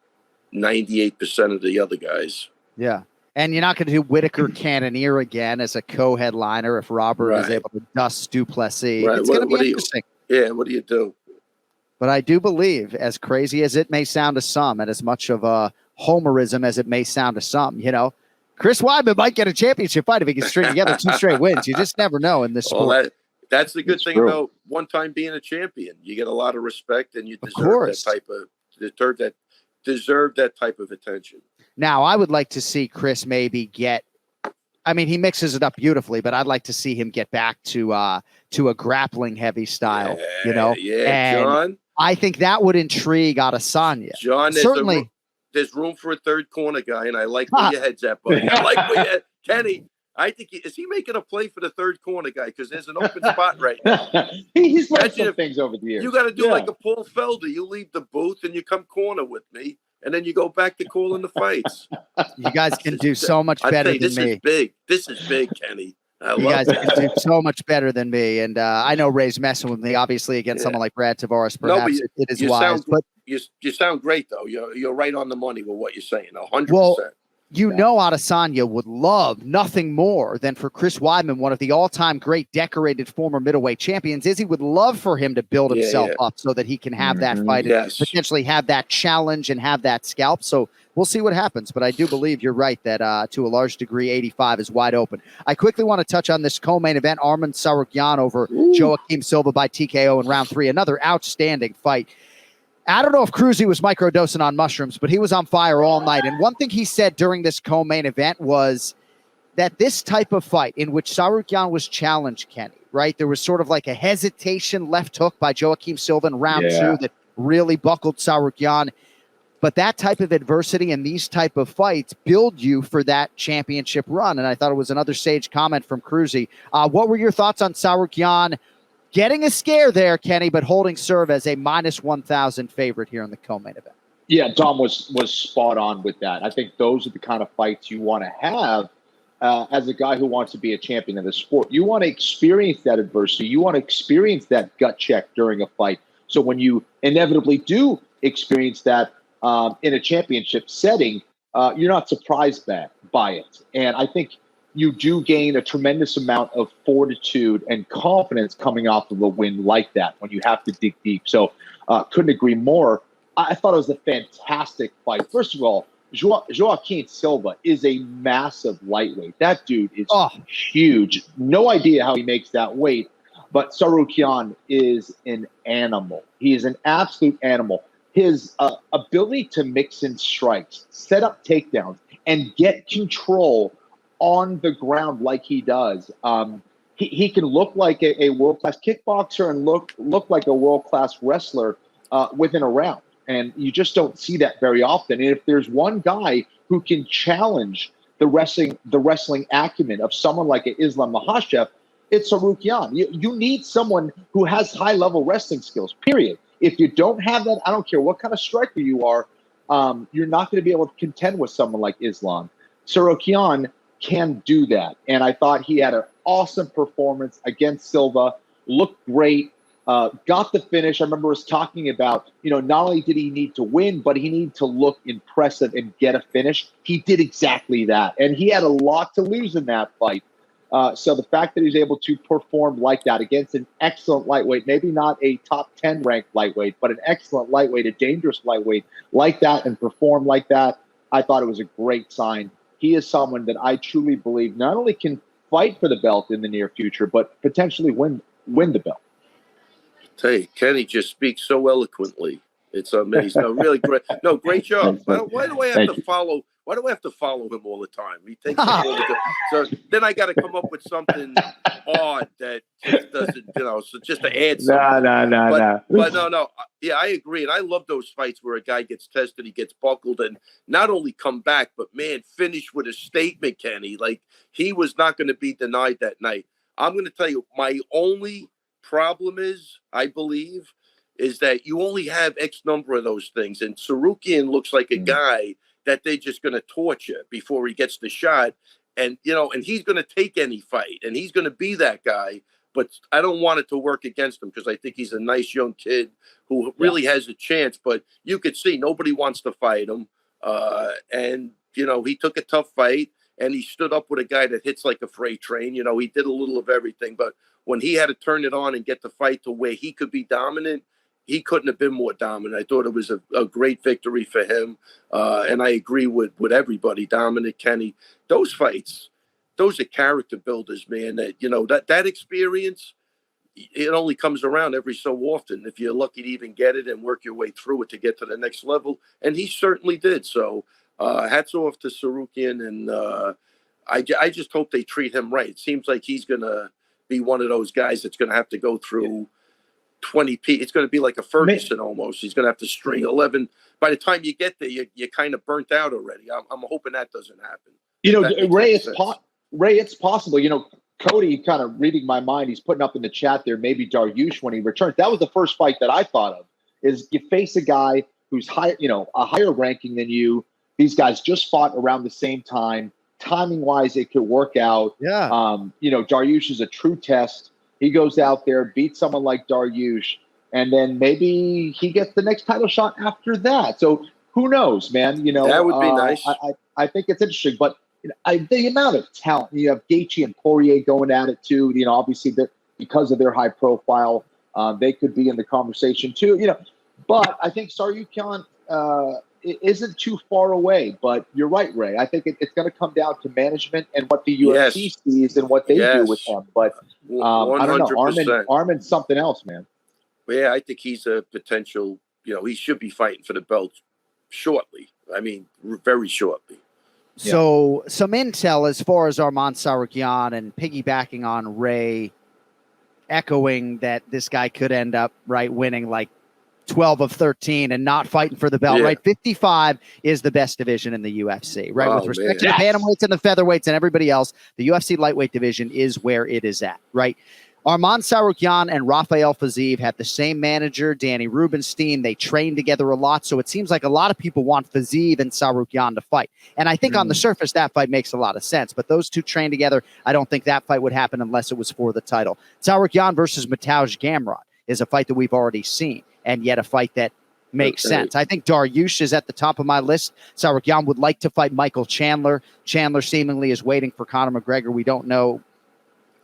98% of the other guys. Yeah. And you're not going to do Whittaker Cannonier again as a co-headliner if Robert is able to dust du Plessis. It's going to be interesting. What do you do? But I do believe, as crazy as it may sound to some, and as much of a homerism as it may sound to some, Chris Weidman might get a championship fight if he can string together 2 straight wins. You just never know in this sport. Well, that's the good thing about one time being a champion. You get a lot of respect, and you deserve that type of attention. Now, I would like to see Chris maybe he mixes it up beautifully, but I'd like to see him get back to a grappling heavy style, and John. I think that would intrigue Adesanya. John, there's room for a third corner guy, and I like where your head's at, buddy. I like where Kenny. I think is he making a play for the third corner guy? Because there's an open spot right now. He's learned some things over the years. You got to do like a Paul Felder. You leave the booth and you come corner with me, and then you go back to calling the fights. You guys can do so much better than me. This is big, Kenny. You guys can do so much better than me, and I know Ray's messing with me. Obviously, against someone like Brad Tavares, perhaps it is wise. But you sound great, though. You're right on the money with what you're saying. 100%. Well, Adesanya would love nothing more than for Chris Weidman, one of the all-time great decorated former middleweight champions, he would love for him to build himself up so that he can have that fight and potentially have that challenge and have that scalp. So we'll see what happens. But I do believe you're right that to a large degree, 85 is wide open. I quickly want to touch on this co-main event, Arman Tsarukyan over Joaquim Silva by TKO in round 3. Another outstanding fight. I don't know if Cruzy was microdosing on mushrooms, but he was on fire all night. And one thing he said during this co-main event was that this type of fight in which Tsarukyan was challenged, Kenny, right? There was sort of like a hesitation left hook by Joaquim Silva in round 2 that really buckled Tsarukyan. But that type of adversity and these type of fights build you for that championship run. And I thought it was another sage comment from Cruzy. What were your thoughts on Tsarukyan getting a scare there, Kenny, but holding serve as a minus 1,000 favorite here in the co-main event? Yeah, Dom was spot on with that. I think those are the kind of fights you want to have as a guy who wants to be a champion of the sport. You want to experience that adversity. You want to experience that gut check during a fight. So when you inevitably do experience that in a championship setting, you're not surprised by it. And I think you do gain a tremendous amount of fortitude and confidence coming off of a win like that when you have to dig deep. So couldn't agree more. I thought it was a fantastic fight. First of all, Joaquim Silva is a massive lightweight. That dude is huge. No idea how he makes that weight, but Tsarukyan is an animal. He is an absolute animal. His ability to mix in strikes, set up takedowns, and get control on the ground like he does. He can look like a world-class kickboxer and look like a world-class wrestler within a round. And you just don't see that very often. And if there's one guy who can challenge the wrestling acumen of someone like Islam Makhachev, it's Tsarukyan. You need someone who has high-level wrestling skills, period. If you don't have that, I don't care what kind of striker you are, you're not going to be able to contend with someone like Islam. Tsarukyan can do that. And I thought he had an awesome performance against Silva, looked great, got the finish. I remember us talking about, not only did he need to win, but he needed to look impressive and get a finish. He did exactly that. And he had a lot to lose in that fight. So the fact that he's able to perform like that against an excellent lightweight, maybe not a top 10 ranked lightweight, but an excellent lightweight, a dangerous lightweight like that and perform like that, I thought it was a great sign. He is someone that I truly believe not only can fight for the belt in the near future, but potentially win the belt. Hey, Kenny just speaks so eloquently. It's amazing. No, really great. No, great job. Why do I have to follow? Why do I have to follow him all the time? He takes so then I got to come up with something odd that just doesn't, so just to add something. No. But no. Yeah, I agree. And I love those fights where a guy gets tested, he gets buckled, and not only come back, but, man, finish with a statement, Kenny. Like, he was not going to be denied that night. I'm going to tell you, my only problem is, I believe, is that you only have X number of those things. And Tsarukyan looks like a guy that they're just going to torture before he gets the shot. And, and he's going to take any fight, and he's going to be that guy. But I don't want it to work against him because I think he's a nice young kid who really has a chance. But you could see nobody wants to fight him. And, he took a tough fight, and he stood up with a guy that hits like a freight train. He did a little of everything. But when he had to turn it on and get the fight to where he could be dominant, he couldn't have been more dominant. I thought it was a great victory for him. And I agree with everybody, Dominic, Kenny. Those fights, those are character builders, man. That experience, it only comes around every so often if you're lucky to even get it and work your way through it to get to the next level. And he certainly did. So hats off to Tsarukyan. And I just hope they treat him right. It seems like he's going to be one of those guys that's going to have to go through 20 It's going to be like a Ferguson almost. He's going to have to string 11. By the time you get there, you're kind of burnt out already. I'm hoping that doesn't happen. Ray, Ray, it's possible. Cody kind of reading my mind. He's putting up in the chat there, maybe Dariush when he returns. That was the first fight that I thought of, is you face a guy who's high, a higher ranking than you. These guys just fought around the same time. Timing wise, it could work out. Yeah. Dariush is a true test. He goes out there, beats someone like Dariush, and then maybe he gets the next title shot after that. So who knows, man? That would be nice. I think it's interesting, but the amount of talent, you have Gaethje and Poirier going at it too. Obviously because of their high profile, they could be in the conversation too. But I think Tsarukyan it isn't too far away. But you're right, Ray. I think it's going to come down to management and what the UFC sees and what they do with him. But I don't know. Armin's something else, man. Well, yeah, I think he's a potential. He should be fighting for the belt shortly. I mean, very shortly. So some intel as far as Arman Tsarukyan, and piggybacking on Ray, echoing that this guy could end up winning like 12 of 13 and not fighting for the belt, right? 55 is the best division in the UFC, right? With respect to the bantamweights and the featherweights and everybody else, the UFC lightweight division is where it is at, right? Arman Tsarukyan and Rafael Fiziev have the same manager, Danny Rubenstein. They train together a lot, so it seems like a lot of people want Fiziev and Tsarukyan to fight. And I think on the surface, that fight makes a lot of sense. But those two train together, I don't think that fight would happen unless it was for the title. Tsarukyan versus Mateusz Gamrot is a fight that we've already seen, and yet a fight that makes sense. I think Dariush is at the top of my list. Tsarukyan would like to fight Michael Chandler. Chandler seemingly is waiting for Conor McGregor. We don't know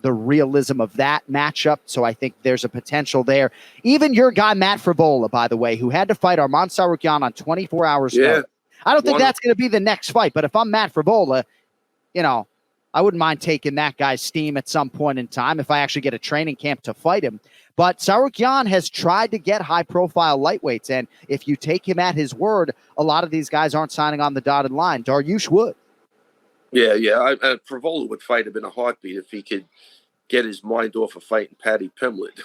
the realism of that matchup, so I think there's a potential there. Even your guy, Matt Frivola, by the way, who had to fight Arman Tsarukyan on 24 hours ago. I don't think that's going to be the next fight, but if I'm Matt Frivola, I wouldn't mind taking that guy's steam at some point in time if I actually get a training camp to fight him. But Tsarukyan has tried to get high-profile lightweights, and if you take him at his word, a lot of these guys aren't signing on the dotted line. Dariush would. Yeah. Frivola would fight him in a heartbeat if he could get his mind off of fighting Paddy Pimblett.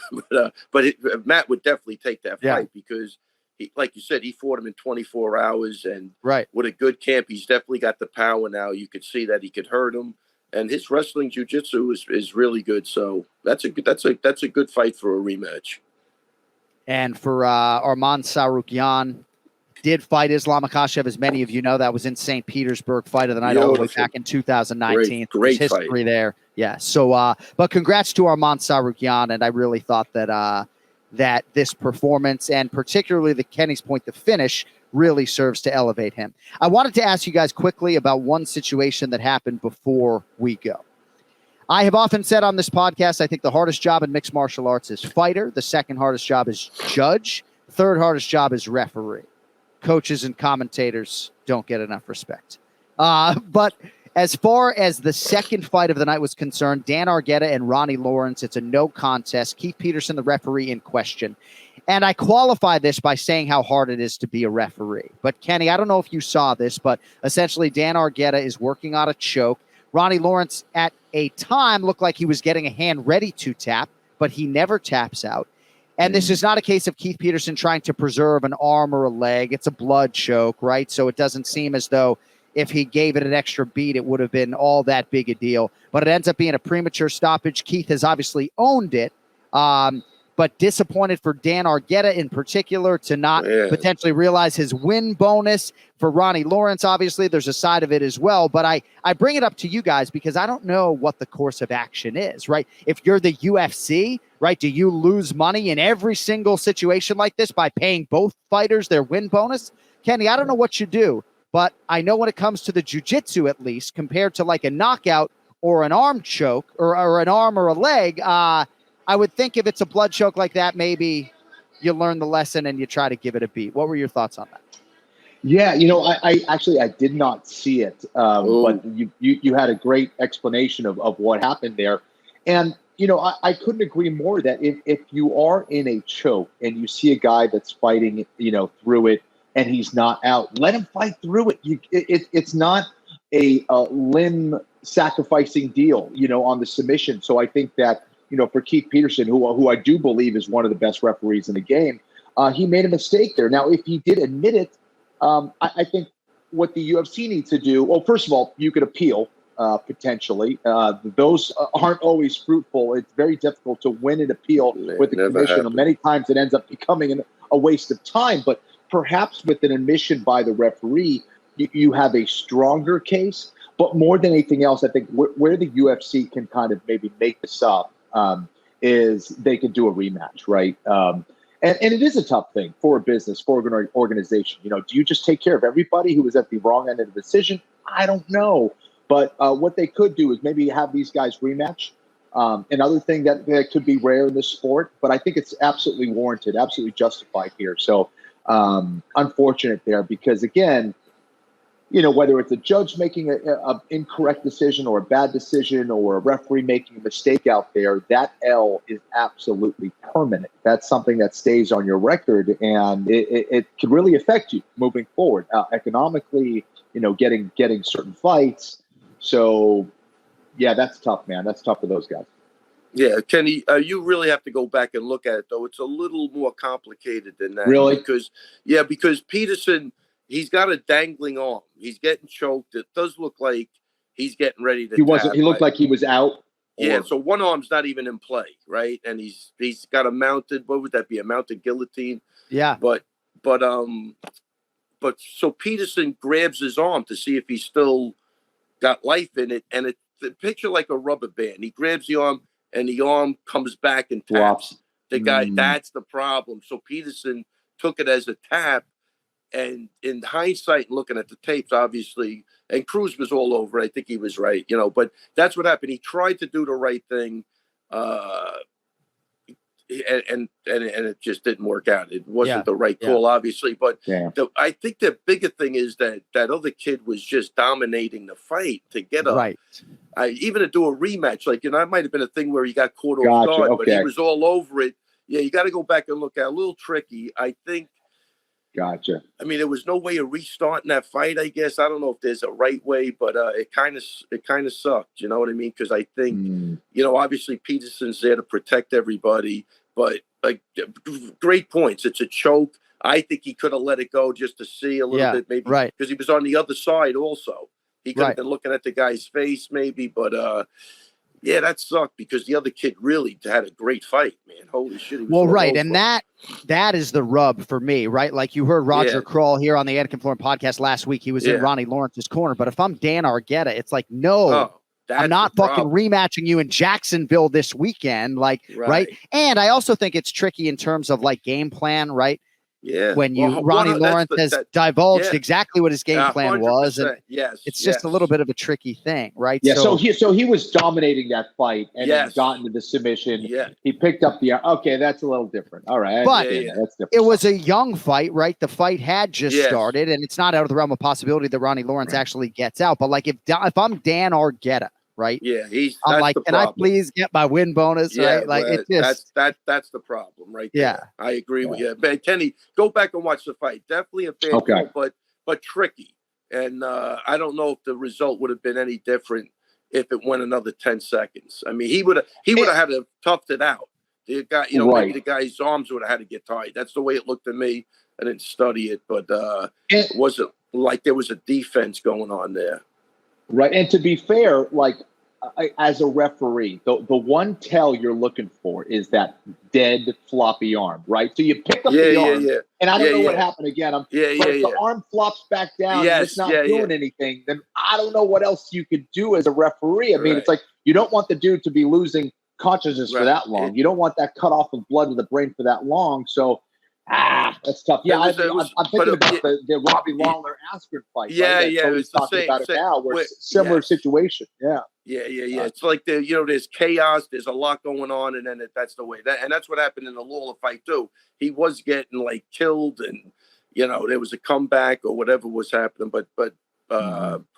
but Matt would definitely take that fight because, like you said, he fought him in 24 hours, and with a good camp, he's definitely got the power now. You could see that he could hurt him, and his wrestling jiu-jitsu is really good. So that's a good fight for a rematch. And for Arman Tsarukyan, did fight Islam Makhachev, as many of you know. That was in St. Petersburg, fight of the night all the way back in 2019. Great history fight there. Yeah. So, but congrats to Arman Tsarukyan, and I really thought that that this performance, and particularly Kenny's point, the finish, really serves to elevate him. I wanted to ask you guys quickly about one situation that happened before we go. I have often said on this podcast, I think the hardest job in mixed martial arts is fighter. The second hardest job is judge. The third hardest job is referee. Coaches and commentators don't get enough respect. But as far as the second fight of the night was concerned, Dan Argueta and Ronnie Lawrence, it's a no contest. Keith Peterson, the referee, in question. And I qualify this by saying how hard it is to be a referee. But Kenny, I don't know if you saw this, but essentially Dan Argueta is working on a choke. Ronnie Lawrence at a time looked like he was getting a hand ready to tap, but he never taps out. And this is not a case of Keith Peterson trying to preserve an arm or a leg. It's a blood choke, right? So it doesn't seem as though if he gave it an extra beat, it would have been all that big a deal. But it ends up being a premature stoppage. Keith has obviously owned it, but disappointed for Dan Argueta in particular to not potentially realize his win bonus. For Ronnie Lawrence, obviously, there's a side of it as well. But I bring it up to you guys because I don't know what the course of action is, right? If you're the UFC, right, do you lose money in every single situation like this by paying both fighters their win bonus? Kenny, I don't know what you do, but I know when it comes to the jiu-jitsu, at least, compared to like a knockout or an arm choke or an arm or a leg, I would think if it's a blood choke like that, maybe you learn the lesson and you try to give it a beat. What were your thoughts on that? Yeah, I did not see it, but you had a great explanation of what happened there. And, I couldn't agree more that if you are in a choke and you see a guy that's fighting, through it and he's not out, let him fight through it. It's not a limb sacrificing deal, on the submission. So I think that, for Keith Peterson, who I do believe is one of the best referees in the game, he made a mistake there. Now, if he did admit it, I think what the UFC needs to do, well, first of all, you could appeal, potentially. Those aren't always fruitful. It's very difficult to win an appeal with the commission. Many times it ends up becoming a waste of time. But perhaps with an admission by the referee, you have a stronger case. But more than anything else, I think where the UFC can kind of maybe make this up is they can do a rematch, right? And it is a tough thing for a business, for an organization. You know, do you just take care of everybody who was at the wrong end of the decision? I don't know. But what they could do is maybe have these guys rematch. Another thing that could be rare in this sport, but I think it's absolutely warranted, absolutely justified here. So unfortunate there because, again, you know, whether it's a judge making an incorrect decision or a bad decision or a referee making a mistake out there, that L is absolutely permanent. That's something that stays on your record, and it can really affect you moving forward economically, you know, getting certain fights. So, yeah, that's tough, man. That's tough for those guys. Yeah, Kenny, you really have to go back and look at it, though. It's a little more complicated than that. Really? Because Peterson, he's got a dangling arm. He's getting choked. It does look like he's getting ready to. He looked like he was out. Yeah, so one arm's not even in play, right? And he's got a mounted. What would that be? A mounted guillotine. Yeah. But so Peterson grabs his arm to see if he's still got life in it, and the picture like a rubber band. He grabs the arm, and the arm comes back and taps the guy. That's the problem. So Peterson took it as a tap. And in hindsight, looking at the tapes, obviously, and Cruz was all over. I think he was right, you know. But that's what happened. He tried to do the right thing, and it just didn't work out. It wasn't the right call, obviously. But I think the bigger thing is that other kid was just dominating the fight to get up. Right. Even to do a rematch, like, you know, that might have been a thing where he got caught off guard, but he was all over it. Yeah, you got to go back and look at it. A little tricky, I think. Gotcha. I mean, there was no way of restarting that fight, I guess. I don't know if there's a right way, but it kind of sucked. You know what I mean? Because I think, you know, obviously Peterson's there to protect everybody, but like great points. It's a choke. I think he could have let it go just to see a little bit, maybe, because he was on the other side also. He could have been looking at the guy's face, maybe, but yeah, that sucked because the other kid really had a great fight, man. Holy shit. And that is the rub for me, right? Like you heard Roger Krull here on the Anik Florian podcast last week. He was in Ronnie Lawrence's corner. But if I'm Dan Argueta, it's like, no, I'm not fucking rematching you in Jacksonville this weekend. Like, right? And I also think it's tricky in terms of like game plan, right? Yeah. When Ronnie Lawrence has divulged exactly what his game plan was. And it's just a little bit of a tricky thing, right? Yeah. So he was dominating that fight and then got into the submission. Yeah. He picked up okay, that's a little different. All right. But that's different. It was a young fight, right? The fight had just started, and it's not out of the realm of possibility that Ronnie Lawrence actually gets out. But like if I'm Dan Argueta, right? Yeah, I'm like, can I please get my win bonus? Right? Like it's just that's the problem, right? Yeah, there. I agree with you. But Kenny, go back and watch the fight. Definitely a bad call, but tricky. And I don't know if the result would have been any different if it went another 10 seconds. I mean, he would have had to toughed it out. The guy, you know, maybe the guy's arms would have had to get tied. That's the way it looked to me. I didn't study it, but it wasn't like there was a defense going on there. Right. And to be fair, like as a referee, the one tell you're looking for is that dead floppy arm, right? So you pick up the arm, and I don't know what happened again. But if the arm flops back down and it's not doing anything, then I don't know what else you could do as a referee. I mean, it's like you don't want the dude to be losing consciousness for that long. You don't want that cut off of blood to the brain for that long. So that's tough. Yeah, I'm thinking about the Robbie Lawler Askren fight. It was talking the same, about it now. Where it's similar situation. Yeah. It's like there's chaos. There's a lot going on, and then that's the way. And that's what happened in the Lawler fight too. He was getting like killed, and there was a comeback or whatever was happening. But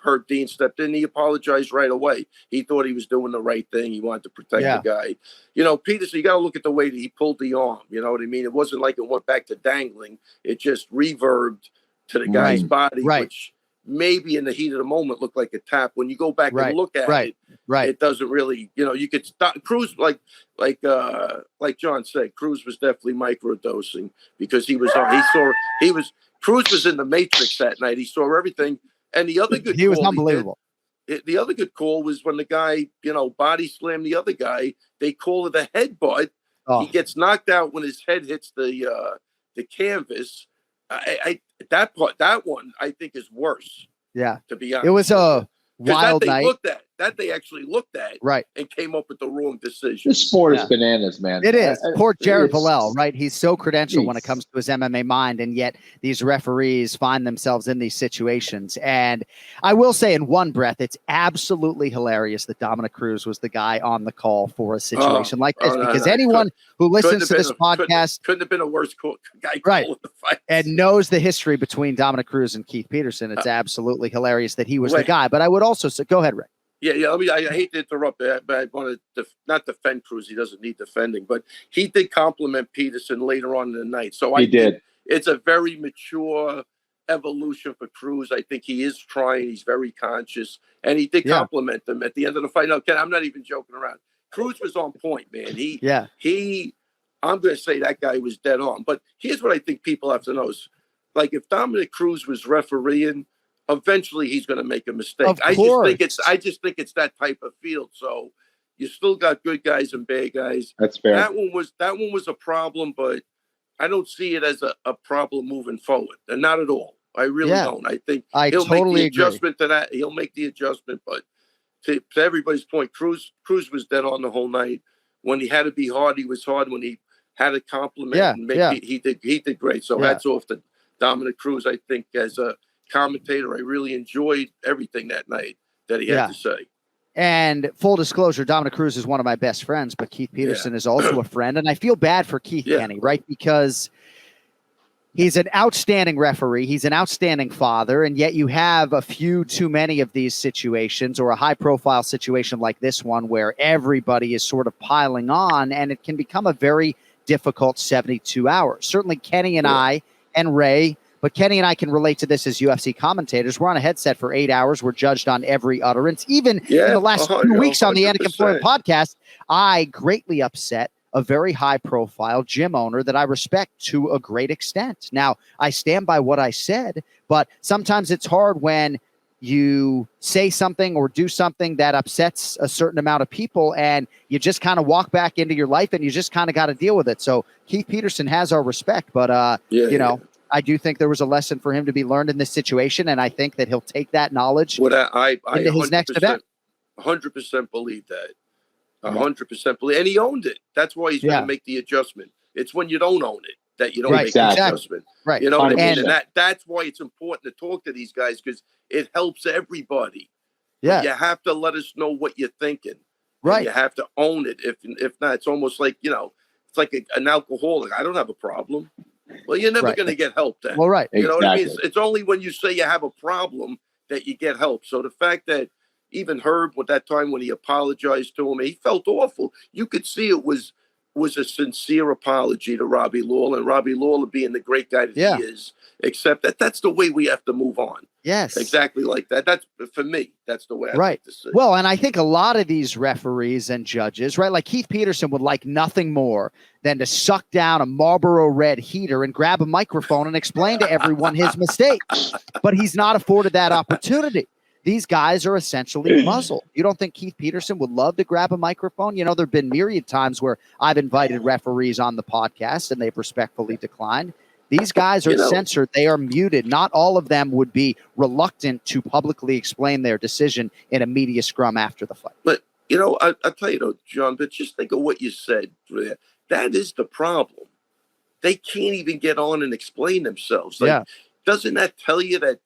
Herb Dean stepped in. He apologized right away. He thought he was doing the right thing. He wanted to protect the guy. Peterson, you got to look at the way that he pulled the arm. You know what I mean? It wasn't like it went back to dangling. It just reverbed to the guy's body, which maybe in the heat of the moment looked like a tap. When you go back and look at it, it doesn't really. You could stop. Cruz, like John said, Cruz was definitely microdosing because he was Cruz was in the Matrix that night. He saw everything. And the other good he was unbelievable. The other good call was when the guy, body slammed the other guy. They call it a headbutt. Oh. He gets knocked out when his head hits the canvas. That one I think is worse. Yeah, to be honest, it was a wild night. They actually looked at, right, and came up with the wrong decision. This sport is bananas, man. It is. Poor Jared Villel, right? He's so credentialed when it comes to his MMA mind, and yet these referees find themselves in these situations. And I will say, in one breath, it's absolutely hilarious that Dominic Cruz was the guy on the call for a situation like this, because anyone who listens to this podcast couldn't have been a worse guy calling the fight, and knows the history between Dominic Cruz and Keith Peterson. It's absolutely hilarious that he was the guy. But I would also say, go ahead, Rick. Yeah. I hate to interrupt, but I want to not defend Cruz. He doesn't need defending, but he did compliment Peterson later on in the night. So I did. It's a very mature evolution for Cruz. I think he is trying. He's very conscious, and he did compliment them at the end of the fight. No, Ken, I'm not even joking around. Cruz was on point, man. I'm going to say that guy was dead on. But here's what I think people have to know is, like, if Dominic Cruz was refereeing, eventually he's going to make a mistake. I just think it's that type of field. So you still got good guys and bad guys. That's fair. That one was a problem, but I don't see it as a problem moving forward. And not at all. I really don't. I think he'll make the adjustment to that. He'll make the adjustment, but to everybody's point, Cruz was dead on the whole night. When he had to be hard, he was hard. When he had a compliment, he did great. So hats off to Dominic Cruz. I think as a commentator, I really enjoyed everything that night that he had to say. And full disclosure, Dominic Cruz is one of my best friends, but Keith Peterson is also a friend. And I feel bad for Keith, Kenny, right? Because he's an outstanding referee. He's an outstanding father. And yet you have a few too many of these situations, or a high profile situation like this one, where everybody is sort of piling on, and it can become a very difficult 72 hours. Certainly Kenny and I and Ray, but Kenny and I can relate to this as UFC commentators. We're on a headset for 8 hours. We're judged on every utterance. Even in the last few weeks on the Anik Florian podcast, I greatly upset a very high-profile gym owner that I respect to a great extent. Now, I stand by what I said, but sometimes it's hard when you say something or do something that upsets a certain amount of people, and you just kind of walk back into your life, and you just kind of got to deal with it. So Keith Peterson has our respect, but I do think there was a lesson for him to be learned in this situation, and I think that he'll take that knowledge into his next event. 100% believe that. 100% believe, and he owned it. That's why he's going to make the adjustment. It's when you don't own it that you don't make the adjustment. Right. You know what I mean? And that's why it's important to talk to these guys, because it helps everybody. Yeah. You have to let us know what you're thinking. Right. You have to own it. If not, it's almost like, it's like an alcoholic. I don't have a problem. Well, you're never going to get help then. Well, right. You know what I mean? It's only when you say you have a problem that you get help. So the fact that even Herb, with that time when he apologized to him, he felt awful. You could see it was a sincere apology to Robbie Lawler, and Robbie Lawler being the great guy that he is, except that's the way we have to move on. Yes. Exactly like that. That's, for me, that's the way I like to see it. Well, and I think a lot of these referees and judges, right, like Keith Peterson would like nothing more than to suck down a Marlboro Red heater and grab a microphone and explain to everyone his mistake. But he's not afforded that opportunity. These guys are essentially muzzled. You don't think Keith Peterson would love to grab a microphone? There have been myriad times where I've invited referees on the podcast and they've respectfully declined. These guys are censored. They are muted. Not all of them would be reluctant to publicly explain their decision in a media scrum after the fight. But, I'll tell you, though, John, but just think of what you said. That is the problem. They can't even get on and explain themselves. Doesn't that tell you that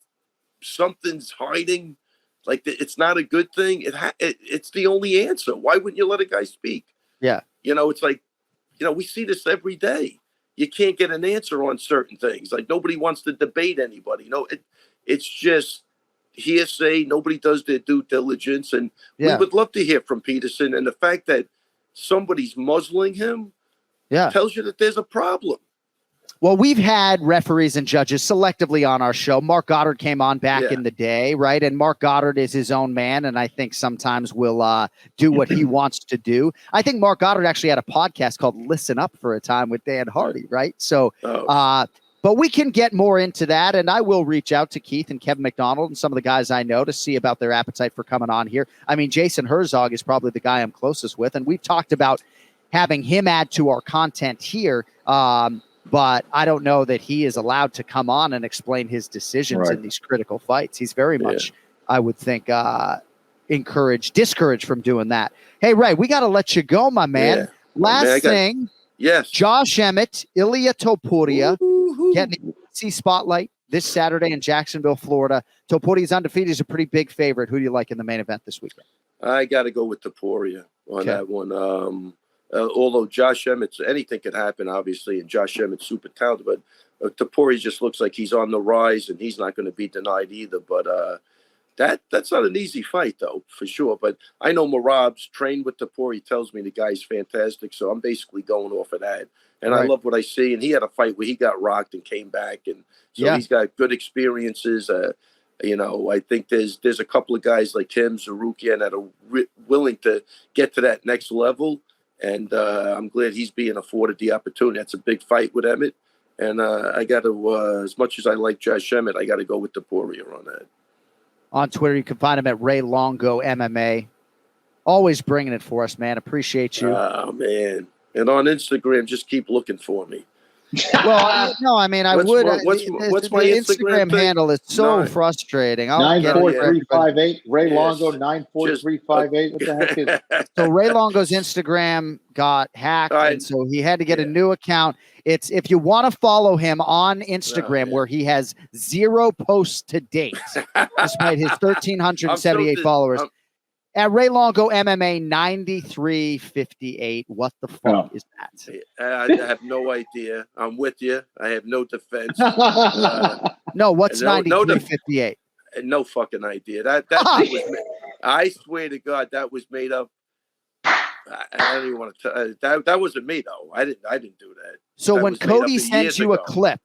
something's hiding? Like, it's not a good thing. It's the only answer. Why wouldn't you let a guy speak? Yeah. It's like, we see this every day. You can't get an answer on certain things. Like, nobody wants to debate anybody. It's just hearsay. Nobody does their due diligence. And we would love to hear from Peterson. And the fact that somebody's muzzling him tells you that there's a problem. Well, we've had referees and judges selectively on our show. Mark Goddard came on back in the day, right? And Mark Goddard is his own man, and I think sometimes will do what he wants to do. I think Mark Goddard actually had a podcast called Listen Up for a time with Dan Hardy, right? So But we can get more into that, and I will reach out to Keith and Kevin McDonald and some of the guys I know to see about their appetite for coming on here. I mean, Jason Herzog is probably the guy I'm closest with, and we've talked about having him add to our content here, but I don't know that he is allowed to come on and explain his decisions in these critical fights. He's very much, I would think, discouraged from doing that. Hey, Ray, we got to let you go, my man. Last thing. Yes. Josh Emmett, Ilia Topuria, getting the UFC spotlight this Saturday in Jacksonville, Florida. Topuria's undefeated. He's a pretty big favorite. Who do you like in the main event this weekend? I got to go with Topuria on that one. Although Josh Emmett, anything could happen, obviously, and Josh Emmett's super talented, but Topuria just looks like he's on the rise, and he's not going to be denied either. But that's not an easy fight, though, for sure. But I know Marab's trained with Topuria. He tells me the guy's fantastic, so I'm basically going off of that. And I love what I see. And he had a fight where he got rocked and came back, and so he's got good experiences. I think there's a couple of guys like him, Zarukian, that are willing to get to that next level. And I'm glad he's being afforded the opportunity. That's a big fight with Emmett. And I got to, as much as I like Josh Emmett, I got to go with Topuria on that. On Twitter, you can find him at Ray Longo MMA. Always bringing it for us, man. Appreciate you. Oh, man. And on Instagram, just keep looking for me. Well, no, I mean, what's my Instagram handle is so frustrating. 94358 Ray Longo 94358. What the heck is it? So Ray Longo's Instagram got hacked, and so he had to get a new account. It's if you want to follow him on Instagram, where he has 0 posts to date, despite his 1,378 followers. At Ray Longo MMA 9358. What the fuck is that? I have no idea. I'm with you. I have no defense. No, what's 9358? No fucking idea. That thing was I swear to God, that was made up. I don't even want to tell that wasn't me though. I didn't do that. So that when Cody sends you a clip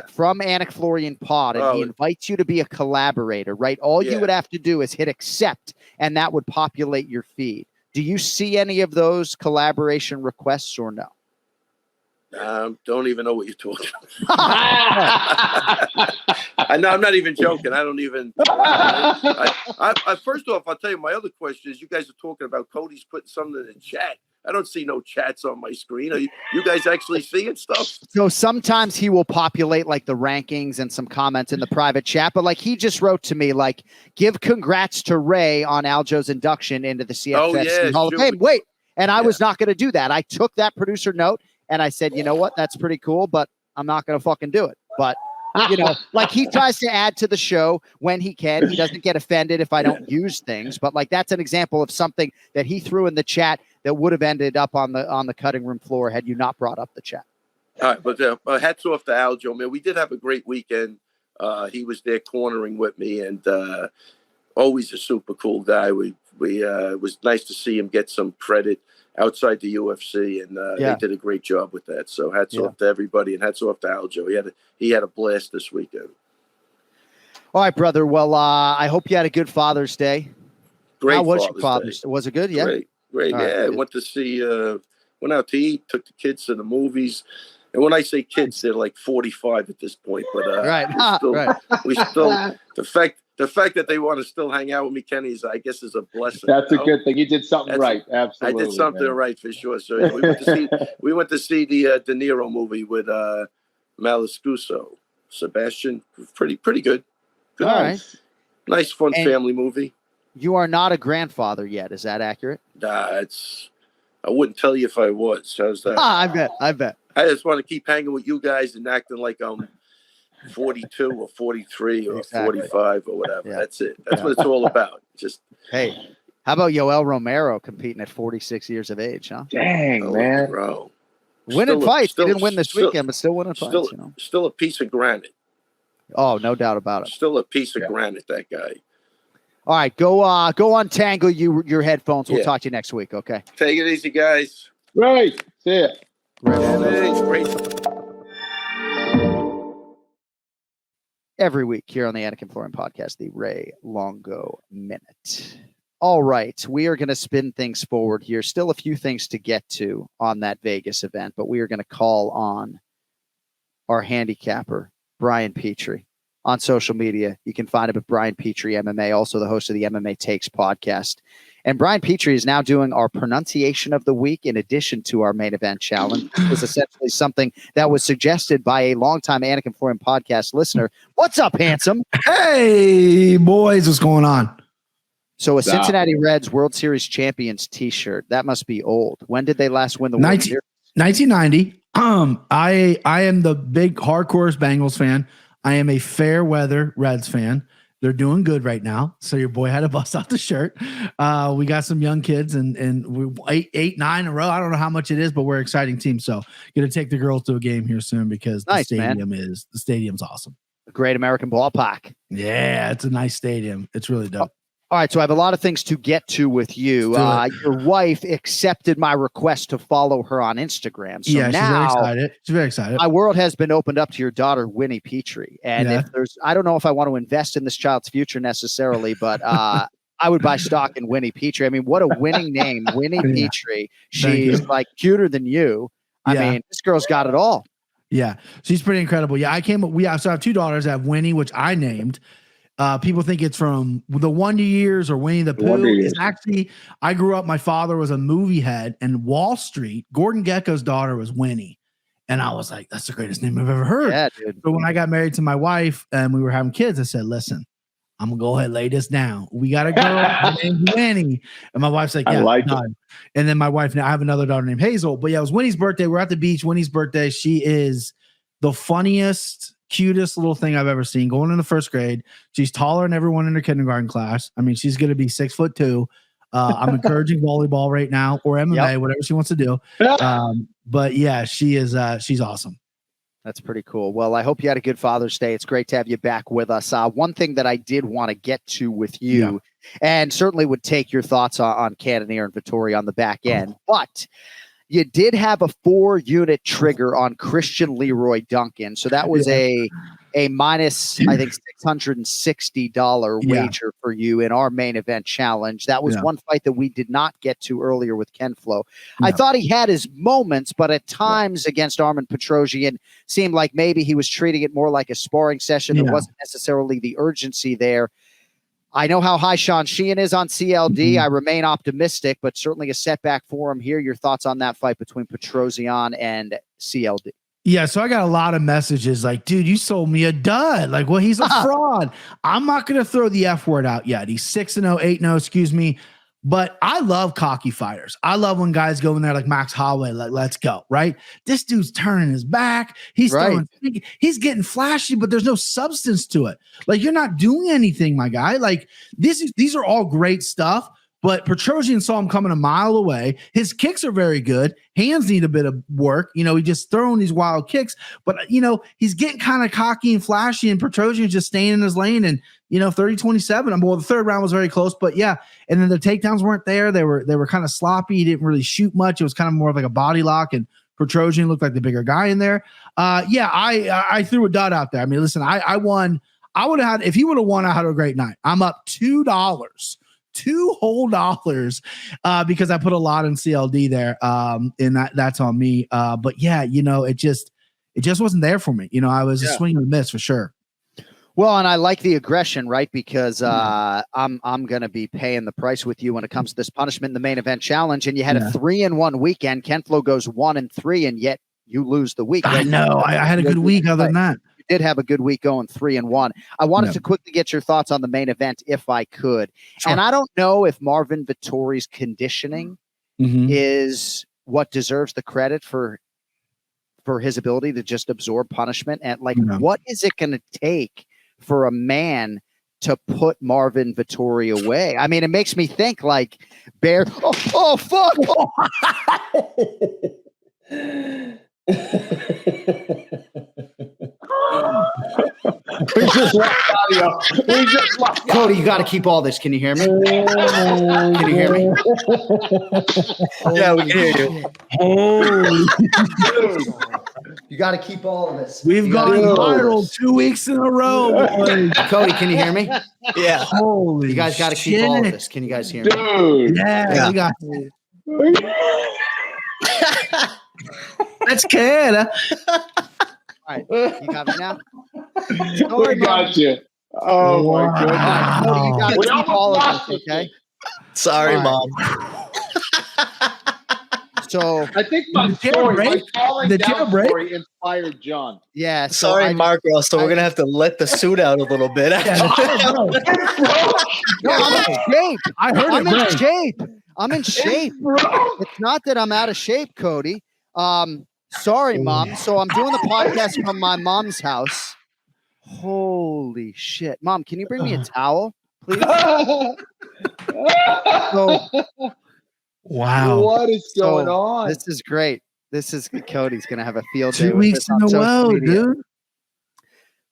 from Anik Florian Pod, and he invites you to be a collaborator, right? All you would have to do is hit accept, and that would populate your feed. Do you see any of those collaboration requests or no? Don't even know what you're talking about. I'm not even joking. I don't even. First off, I'll tell you my other question is: you guys are talking about Cody's putting something in the chat. I don't see no chats on my screen. Are you guys actually seeing stuff? So sometimes he will populate like the rankings and some comments in the private chat, but like he just wrote to me, like, give congrats to Ray on Aljo's induction into the CFFC Hall of Fame. Wait, and I was not going to do that. I took that producer note and I said, you know what? That's pretty cool, but I'm not going to fucking do it. But like he tries to add to the show when he can. He doesn't get offended if I don't use things, but like that's an example of something that he threw in the chat that would have ended up on the cutting room floor had you not brought up the chat. All right, but hats off to Aljo, man. We did have a great weekend. He was there cornering with me, and always a super cool guy. It was nice to see him get some credit outside the UFC, and they did a great job with that. So hats off to everybody, and hats off to Aljo. He had a blast this weekend. All right, brother. Well, I hope you had a good Father's Day. Great. How was your Father's Day? Was it good? Yeah. Great. Right. Went to see. Went out to eat. Took the kids to the movies. And when I say kids, they're like 45 at this point. But we still the fact that they want to still hang out with me, Kenny, I guess is a blessing. That's a good thing. You did something right. Absolutely. I did something right for sure. So we went to see the De Niro movie with Malascuso, Sebastian. Pretty good. Good. All right. Nice, fun family movie. You are not a grandfather yet. Is that accurate? I wouldn't tell you if I was. How's that? I bet. I just want to keep hanging with you guys and acting like I'm 42 or 43 or 45 or whatever. Yeah. That's it. That's what it's all about. Just hey, how about Yoel Romero competing at 46 years of age, huh? Dang, man. Bro. Winning fights. He didn't win this weekend, but still winning fights. Still a piece of granite. Oh, no doubt about it. Still a piece of granite, that guy. All right, go untangle your headphones. We'll talk to you next week, okay? Take it easy, guys. Right. See ya. Great. Every week here on the Anik Florian Podcast, the Ray Longo Minute. All right, we are going to spin things forward here. Still a few things to get to on that Vegas event, but we are going to call on our handicapper, Brian Petrie. On social media, you can find him at Brian Petrie MMA, also the host of the MMA Takes podcast. And Brian Petrie is now doing our pronunciation of the week in addition to our main event challenge. It was essentially something that was suggested by a longtime Anik Florian podcast listener. What's up, handsome? Hey, boys, what's going on? So a Cincinnati Reds World Series champions t-shirt, that must be old. When did they last win the World Series? 1990. I am the big hardcore Bengals fan. I am a fair weather Reds fan. They're doing good right now. So your boy had to bust out the shirt. We got some young kids and we 8, 9 in a row. I don't know how much it is, but we're an exciting team. So going to take the girls to a game here soon because the stadium's awesome. A great American ballpark. Yeah, it's a nice stadium. It's really dope. All right, so I have a lot of things to get to with you. Your wife accepted my request to follow her on Instagram. So now she's very excited. My world has been opened up to your daughter, Winnie Petrie. And if I don't know if I want to invest in this child's future necessarily, but I would buy stock in Winnie Petrie. I mean, what a winning name, Winnie Petrie. She's like cuter than you. I mean, this girl's got it all. Yeah, she's pretty incredible. Yeah, I have 2 daughters. I have Winnie, which I named. People think it's from the Wonder Years or Winnie the Pooh. It's actually, I grew up, my father was a movie head, and Wall Street, Gordon Gekko's daughter was Winnie. And I was like, that's the greatest name I've ever heard. Yeah, dude. So when I got married to my wife and we were having kids, I said, listen, I'm going to go ahead and lay this down. We got a girl named Winnie. And my wife's like, yeah. And then my wife, now I have another daughter named Hazel. But yeah, it was Winnie's birthday. We're at the beach. Winnie's birthday. She is the funniest, cutest little thing I've ever seen. Going into 1st grade, she's taller than everyone in her kindergarten class. I mean, she's going to be 6'2". I'm encouraging volleyball right now or MMA, whatever she wants to do. But yeah, she's awesome. That's pretty cool. Well, I hope you had a good Father's Day. It's great to have you back with us. One thing that I did want to get to with you, and certainly would take your thoughts on Cannonier and Vettori on the back end, but you did have a 4-unit trigger on Christian Leroy Duncan. So that was a minus, I think, $660 wager for you in our main event challenge. That was one fight that we did not get to earlier with Ken Flo. I thought he had his moments, but at times against Armen Petrosian seemed like maybe he was treating it more like a sparring session. There wasn't necessarily the urgency there. I know how high Sean Sheehan is on CLD. I remain optimistic, but certainly a setback for him here. Your thoughts on that fight between Petrosian and CLD? Yeah, so I got a lot of messages like, dude, you sold me a dud. Like, well, he's a fraud. I'm not going to throw the F word out yet. He's 6-0, 8-0, excuse me. But I love cocky fighters. I love when guys go in there like Max Holloway, like, let's go, right? This dude's turning his back. He's he's getting flashy, but there's no substance to it. Like, you're not doing anything, my guy. Like, these are all great stuff. But Petrosian saw him coming a mile away. His kicks are very good. Hands need a bit of work. You know, he just throwing these wild kicks. But, you know, he's getting kind of cocky and flashy, and Petrosian's just staying in his lane. And, you know, 30-27. Well, the 3rd round was very close, but yeah. And then the takedowns weren't there. They were kind of sloppy. He didn't really shoot much. It was kind of more of like a body lock, and Petrosian looked like the bigger guy in there. I threw a dud out there. I mean, listen, I won. I would have had, if he would have won, I had a great night. I'm up $2. $2 whole because I put a lot in CLD there. And that's on me. But yeah, you know, it just wasn't there for me. You know, I was a swing and a miss for sure. Well, and I like the aggression, right? Because I'm going to be paying the price with you when it comes to this punishment in the main event challenge. And you had a 3-1 weekend. Ken Flo goes 1-3, and yet you lose the week. Right? I know. I had a good week other than that. Did have a good week going 3-1. I wanted to quickly get your thoughts on the main event if I could. Sure. And I don't know if Marvin Vettori's conditioning is what deserves the credit for his ability to just absorb punishment. And like, what is it going to take for a man to put Marvin Vettori away? I mean, it makes me think like Bear. Oh fuck. We just lost audio. Cody, you got to keep all this. Can you hear me? Can you hear me? Yeah, we can hear you. You got to keep all of this. We've gone viral 2 weeks in a row. Cody, can you hear me? Yeah. Holy You guys got to keep all of this. Can you guys hear me? Dude. Yeah. We got That's Canada. All right, you got me now. We got you. Oh my goodness! Cody, you got to We keep all of this, okay? Sorry, All Mom. So I think my falling down story inspired John. yeah. So Sorry, Marco. So we're gonna have to let the suit out a little bit. No, I'm in shape. I heard I'm it in break. shape. I'm in shape. It's not that I'm out of shape, Cody. Sorry, Mom. So I'm doing the podcast from my mom's house. Holy shit. Mom, can you bring me a towel, please? So, Wow. What is going on? this is great. This is Cody's going to have a field day 2 with weeks this in on a social row, media. dude.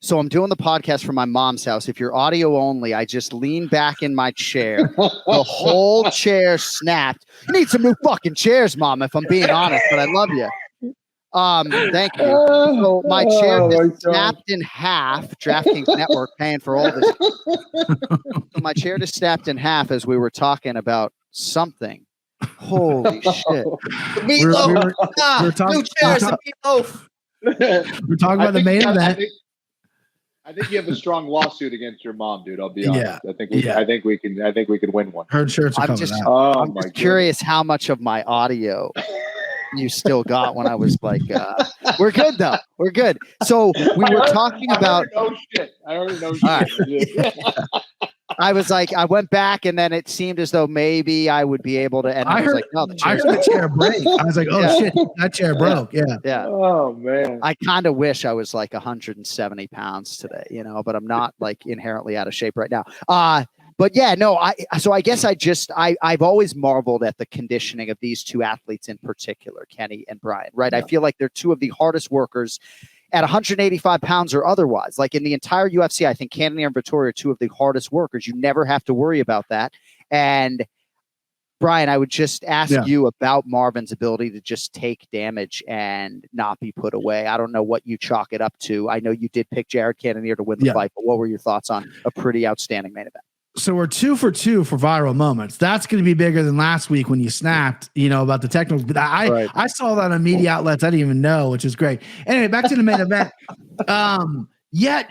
So I'm doing the podcast from my mom's house. If you're audio only, I just leaned back in my chair. The whole chair snapped. You need some new fucking chairs, Mom, if I'm being honest, but I love you. Thank you. So my chair just snapped in half. DraftKings Network paying for all this. So my chair just snapped in half as we were talking about something. Holy shit. Meatloaf. we're talking- New chairs and meatloaf. We're talking about the main event. I think you have a strong lawsuit against your mom, dude. I'll be honest. Yeah. I think we can win one. Her shirts are I'm coming just, out. Oh I'm my just curious how much of my audio you still got when I was like, we're good though. We're good. So we were talking about. I already know shit. I was like, I went back and then it seemed as though maybe I would be able to. And I was like, no, the I chair's heard the chair break. I was like, oh Yeah. shit, that chair broke. Yeah. yeah. Oh man. I kind of wish I was like 170 pounds today, but I'm not like inherently out of shape right now. But yeah, no, I guess I've always marveled at the conditioning of these two athletes in particular, Kenny and Brian, right? Yeah. I feel like they're two of the hardest workers at 185 pounds or otherwise. Like in the entire UFC, I think Cannonier and Vettori are two of the hardest workers. You never have to worry about that. And Brian, I would just ask you about Marvin's ability to just take damage and not be put away. I don't know what you chalk it up to. I know you did pick Jared Cannonier to win the fight, but what were your thoughts on a pretty outstanding main event? So we're 2 for 2 for viral moments. That's going to be bigger than last week when you snapped, about the technical. But I saw that on media outlets I didn't even know, which is great. Anyway, back to the main event. Yet,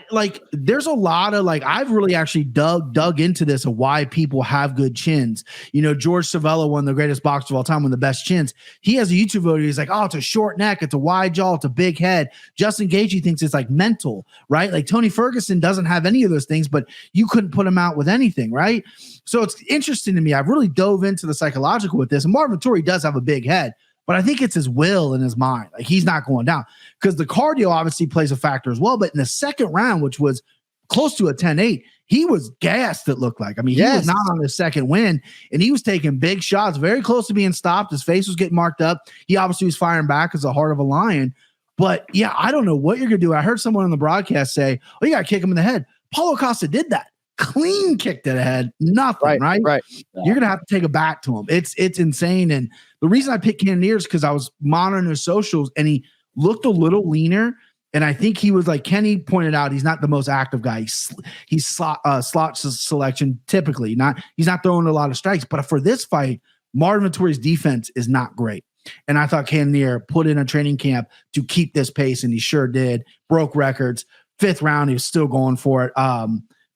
there's a lot of I've really actually dug into this of why people have good chins. George Savella, one of the greatest boxers of all time, one of the best chins. He has a YouTube video. He's like, oh, it's a short neck, it's a wide jaw, it's a big head. Justin Gaethje thinks it's mental, right? Like Tony Ferguson doesn't have any of those things, but you couldn't put him out with anything, right? So it's interesting to me. I've really dove into the psychological with this. And Marvin Vettori does have a big head, but I think it's his will and his mind. He's not going down because the cardio obviously plays a factor as well. But in the second round, which was close to a 10-8, he was gassed, it looked like. I mean, he was not on his second win, and he was taking big shots, very close to being stopped. His face was getting marked up. He obviously was firing back as the heart of a lion. But, yeah, I don't know what you're going to do. I heard someone on the broadcast say, oh, you got to kick him in the head. Paulo Costa did that. Clean kick to the head, nothing, right? You're going to have to take a back to him. It's insane. And the reason I picked Cannonier is because I was monitoring his socials, and he looked a little leaner. And I think he was like Kenny pointed out, he's not the most active guy. He's slot selection typically. He's not throwing a lot of strikes. But for this fight, Marvin Vettori's defense is not great. And I thought Cannonier put in a training camp to keep this pace, and he sure did. Broke records. 5th round, he was still going for it.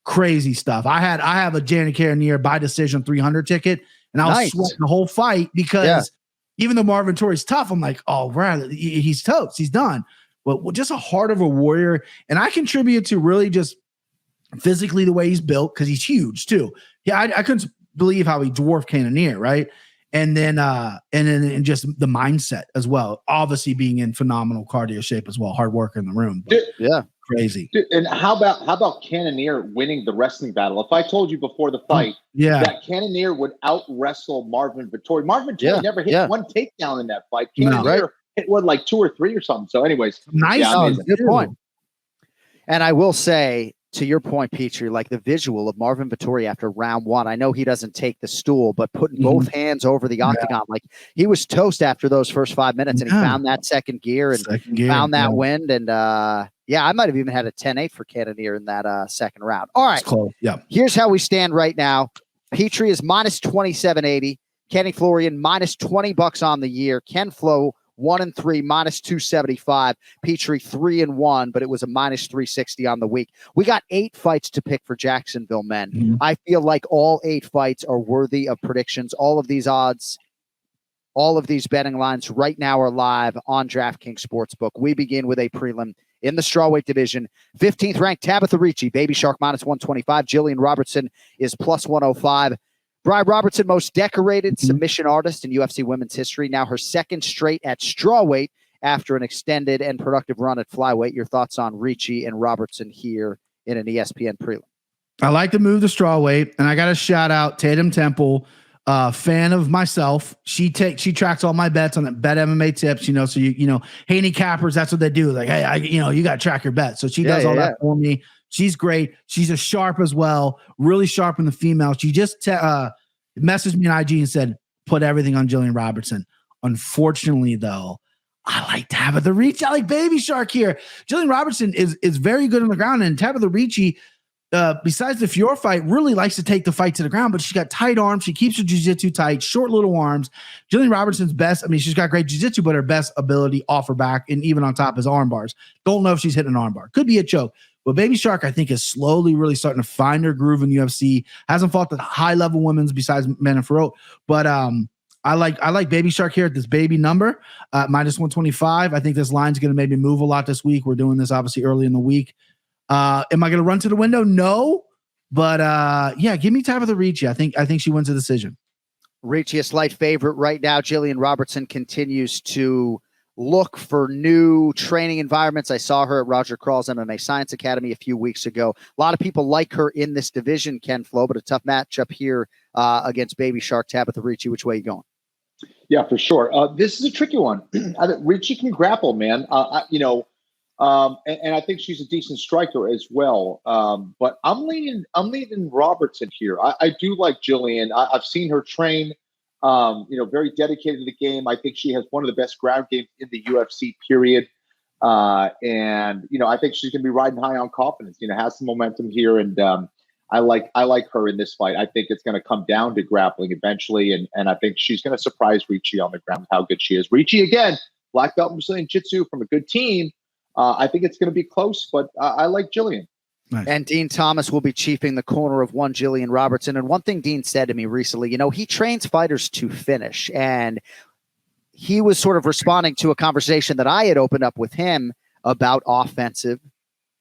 Crazy stuff. I have a Jared Cannonier by decision 300 ticket, and I was sweating the whole fight because even though Marvin Vettori's tough, I'm like, oh, right, he's toast. He's done. But just a heart of a warrior. And I contribute to really just physically the way he's built because he's huge too. Yeah, I couldn't believe how he dwarfed Cannonier, right? And then just the mindset as well. Obviously being in phenomenal cardio shape as well. Hard work in the room. But crazy. Dude, and how about Cannonier winning the wrestling battle? If I told you before the fight that Cannonier would out wrestle Marvin Vettori. Marvin Vettori never hit one takedown in that fight. Cannonier hit 2 or 3 or something. So anyways, good point. And I will say, to your point, Petrie, the visual of Marvin Vettori after round 1, I know he doesn't take the stool, but putting both hands over the octagon, he was toast after those first 5 minutes, and he found that second gear and found that wind. And I might have even had a 10-8 for Cannonier in that second round. All right. Here's how we stand right now. Petrie is minus 2780. Kenny Florian minus $20 on the year. Ken Flo 1-3, minus 275. Petrie 3-1, but it was a minus 360 on the week. We got 8 fights to pick for Jacksonville, men. Mhm. I feel like all 8 fights are worthy of predictions. All of these odds, all of these betting lines right now are live on DraftKings Sportsbook. We begin with a prelim in the strawweight division. 15th ranked Tabitha Ricci, Baby Shark minus 125. Jillian Robertson is plus 105. Bri Robertson, most decorated submission artist in UFC women's history. Now her second straight at strawweight after an extended and productive run at flyweight. Your thoughts on Ricci and Robertson here in an ESPN prelim? I like to move the strawweight, and I got to shout out Tatum Temple, fan of myself. She tracks all my bets on the Bet MMA tips, so handicappers, that's what they do. Like, hey, you got to track your bets. So she does all that for me. She's great. She's a sharp as well, really sharp in the female. She just messaged me on IG and said, put everything on Jillian Robertson. Unfortunately, though, I like Tabitha Ricci. I like Baby Shark here. Jillian Robertson is very good on the ground, and Tabitha Ricci, besides the Fior fight, really likes to take the fight to the ground, but she's got tight arms. She keeps her jiu-jitsu tight, short little arms. Jillian Robertson's best, she's got great jiu-jitsu, but her best ability off her back and even on top is arm bars. Don't know if she's hitting an arm bar. Could be a choke. But Baby Shark, I think, is slowly really starting to find her groove in UFC. Hasn't fought the high-level women's besides Manafort. But I like Baby Shark here at this baby number, minus 125. I think this line's going to maybe move a lot this week. We're doing this obviously early in the week. Am I going to run to the window? No. But give me Tabitha Ricci. I think she wins the decision. Ricci, a slight favorite right now. Jillian Robertson continues to look for new training environments. I saw her at Roger Crawl's MMA Science Academy a few weeks ago. A lot of people like her in this division, Ken Flo, but a tough matchup here against Baby Shark. Tabitha Ricci, which way are you going? Yeah, for sure. This is a tricky one. Ricci can grapple, man. And I think she's a decent striker as well. But I'm leaning Robertson here. I do like Jillian. I've seen her train. Very dedicated to the game. I think she has one of the best ground games in the UFC, period. And I think she's going to be riding high on confidence, has some momentum here. And I like her in this fight. I think it's going to come down to grappling eventually. And I think she's going to surprise Ricci on the ground with how good she is. Ricci, again, black belt in Brazilian Jiu-Jitsu from a good team. I think it's going to be close, but I like Jillian. Nice. And Dean Thomas will be chiefing the corner of one Jillian Robertson. And one thing Dean said to me recently, he trains fighters to finish. And he was sort of responding to a conversation that I had opened up with him about offensive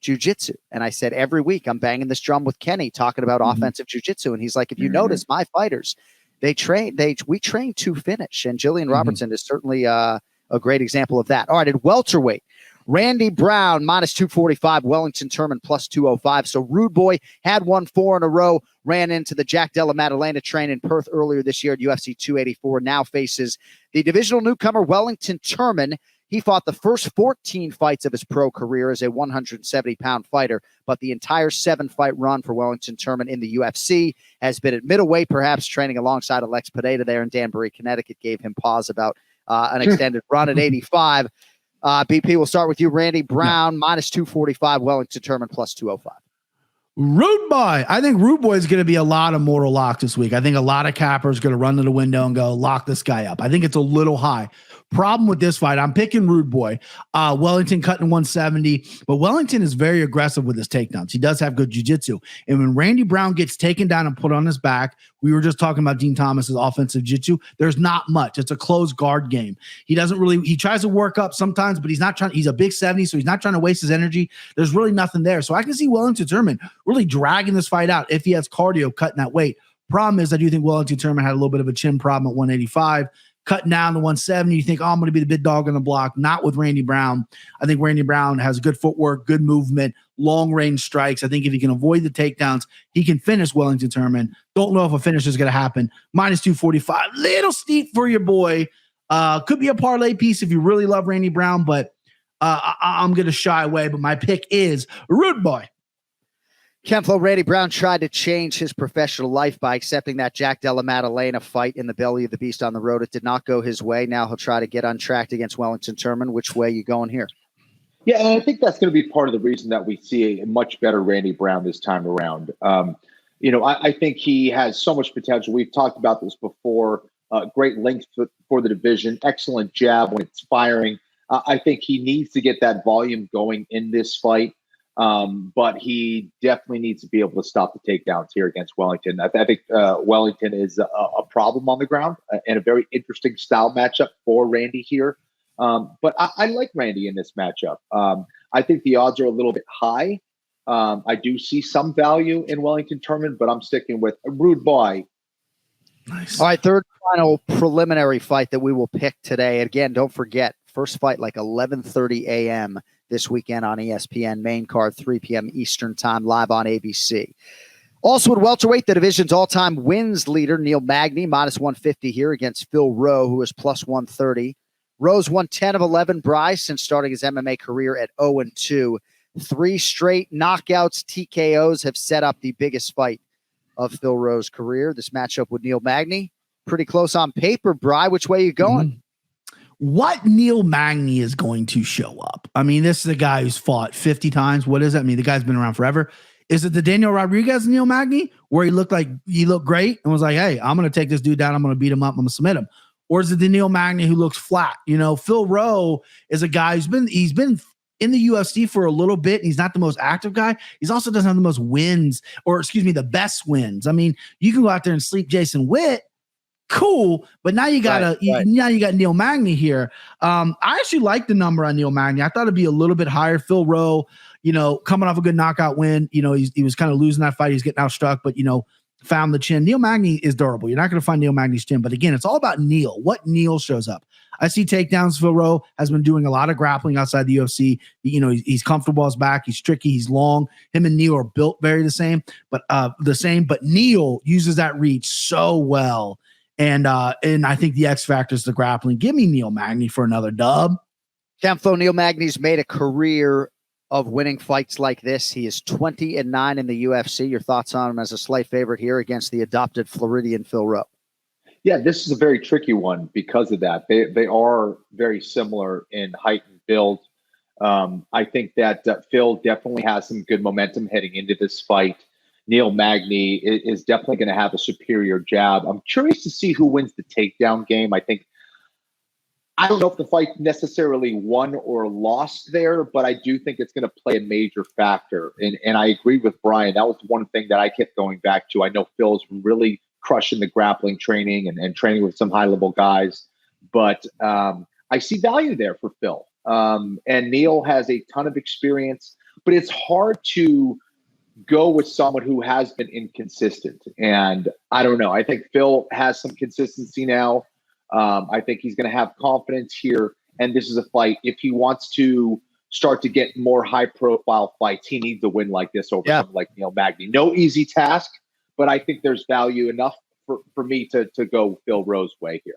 jiu-jitsu. And I said, every week I'm banging this drum with Kenny talking about offensive jiu-jitsu. And he's like, if you notice, my fighters, we train to finish. And Jillian Robertson is certainly a great example of that. All right, at welterweight, Randy Brown, minus 245, Wellington Turman, plus 205. So Rude Boy had won 4 in a row, ran into the Jack Della Maddalena train in Perth earlier this year at UFC 284, now faces the divisional newcomer, Wellington Turman. He fought the first 14 fights of his pro career as a 170-pound fighter, but the entire 7-fight run for Wellington Turman in the UFC has been at middleweight, perhaps training alongside Alex Pineda there in Danbury, Connecticut, gave him pause about an extended run at 85. BP, we'll start with you. Randy Brown, minus 245, Wellington Turman, plus 205. Rude Boy. I think Rude Boy is going to be a lot of mortal locks this week. I think a lot of cappers going to run to the window and go, lock this guy up. I think it's a little high. Problem with this fight, I'm picking Rude Boy. Wellington cutting 170, but Wellington is very aggressive with his takedowns. He does have good jiu-jitsu. And when Randy Brown gets taken down and put on his back, we were just talking about Dean Thomas's offensive jiu-jitsu. There's not much. It's a closed guard game. He tries to work up sometimes, but he's a big 70, so he's not trying to waste his energy. There's really nothing there. So I can see Wellington Turman really dragging this fight out if he has cardio cutting that weight. Problem is, I do think Wellington Turman had a little bit of a chin problem at 185. Cutting down to 170, you think, I'm going to be the big dog on the block. Not with Randy Brown. I think Randy Brown has good footwork, good movement, long-range strikes. I think if he can avoid the takedowns, he can finish Wellington Turman. Don't know if a finish is going to happen. Minus 245. Little steep for your boy. Could be a parlay piece if you really love Randy Brown, but I'm going to shy away. But my pick is Rude Boy. Ken Flo, Randy Brown tried to change his professional life by accepting that Jack Della Maddalena fight in the belly of the beast on the road. It did not go his way. Now he'll try to get untracked against Wellington Turman. Which way you going here? Yeah, and I think that's going to be part of the reason that we see a much better Randy Brown this time around. I think he has so much potential. We've talked about this before. great length for the division, excellent jab when it's firing. I think he needs to get that volume going in this fight, but he definitely needs to be able to stop the takedowns here against Wellington. I think Wellington is a problem on the ground and a very interesting style matchup for Randy here. But I like Randy in this matchup. I think the odds are a little bit high. I do see some value in Wellington tournament, but I'm sticking with a Rude Boy. Nice. All right, third final preliminary fight that we will pick today. Again, don't forget, first fight like 11:30 a.m. this weekend on ESPN. Main card 3 p.m. Eastern time, live on ABC. Also at welterweight, the division's all-time wins leader, Neil Magny, minus 150 here against Phil Rowe, who is plus 130. Rowe's won 10 of 11, Bryce, since starting his MMA career at 0-2. 3 straight knockouts, TKOs have set up the biggest fight of Phil Rowe's career. This matchup with Neil Magny, pretty close on paper. Bry, which way are you going? What Neil Magny is going to show up? I mean, this is a guy who's fought 50 times. What does that mean? The guy's been around forever. Is it the Daniel Rodriguez Neil Magny, where he looked great and was like, hey, I'm going to take this dude down. I'm going to beat him up. I'm going to submit him. Or is it the Neil Magny who looks flat? You know, Phil Rowe is a guy he's been in the UFC for a little bit, and he's not the most active guy. He's also doesn't have the most wins, the best wins. I mean, you can go out there and sleep Jason Witt, cool, but now you got now you got Neil Magny here. I actually like the number on Neil Magny. I thought it'd be a little bit higher. Phil Rowe, coming off a good knockout win, he was kind of losing that fight. He's getting outstruck, but found the chin. Neil Magny is durable. You're not going to find Neil Magny's chin, but again, it's all about Neil. What Neil shows up. I see takedowns. Phil Rowe has been doing a lot of grappling outside the UFC. He's comfortable as back. He's tricky. He's long. Him and Neil are built very the same, but Neil uses that reach so well. And I think the X factor is the grappling. Give me Neil Magny for another dub. Camflo, Neil Magny's made a career of winning fights like this. He is 20-9 in the UFC. Your thoughts on him as a slight favorite here against the adopted Floridian Phil Rowe? Yeah, this is a very tricky one because of that. They are very similar in height and build. I think that Phil definitely has some good momentum heading into this fight. Neil Magny is definitely going to have a superior jab. I'm curious to see who wins the takedown game. I don't know if the fight necessarily won or lost there, but I do think it's going to play a major factor. And I agree with Brian. That was one thing that I kept going back to. I know Phil's really crushing the grappling training and training with some high-level guys, but I see value there for Phil. And Neil has a ton of experience, but it's hard to go with someone who has been inconsistent. And I don't know. I think Phil has some consistency now. I think he's going to have confidence here. And this is a fight. If he wants to start to get more high-profile fights, he needs to win like this over someone like Neil Magny. No easy task, but I think there's value enough for me to go Phil Rowe's way here.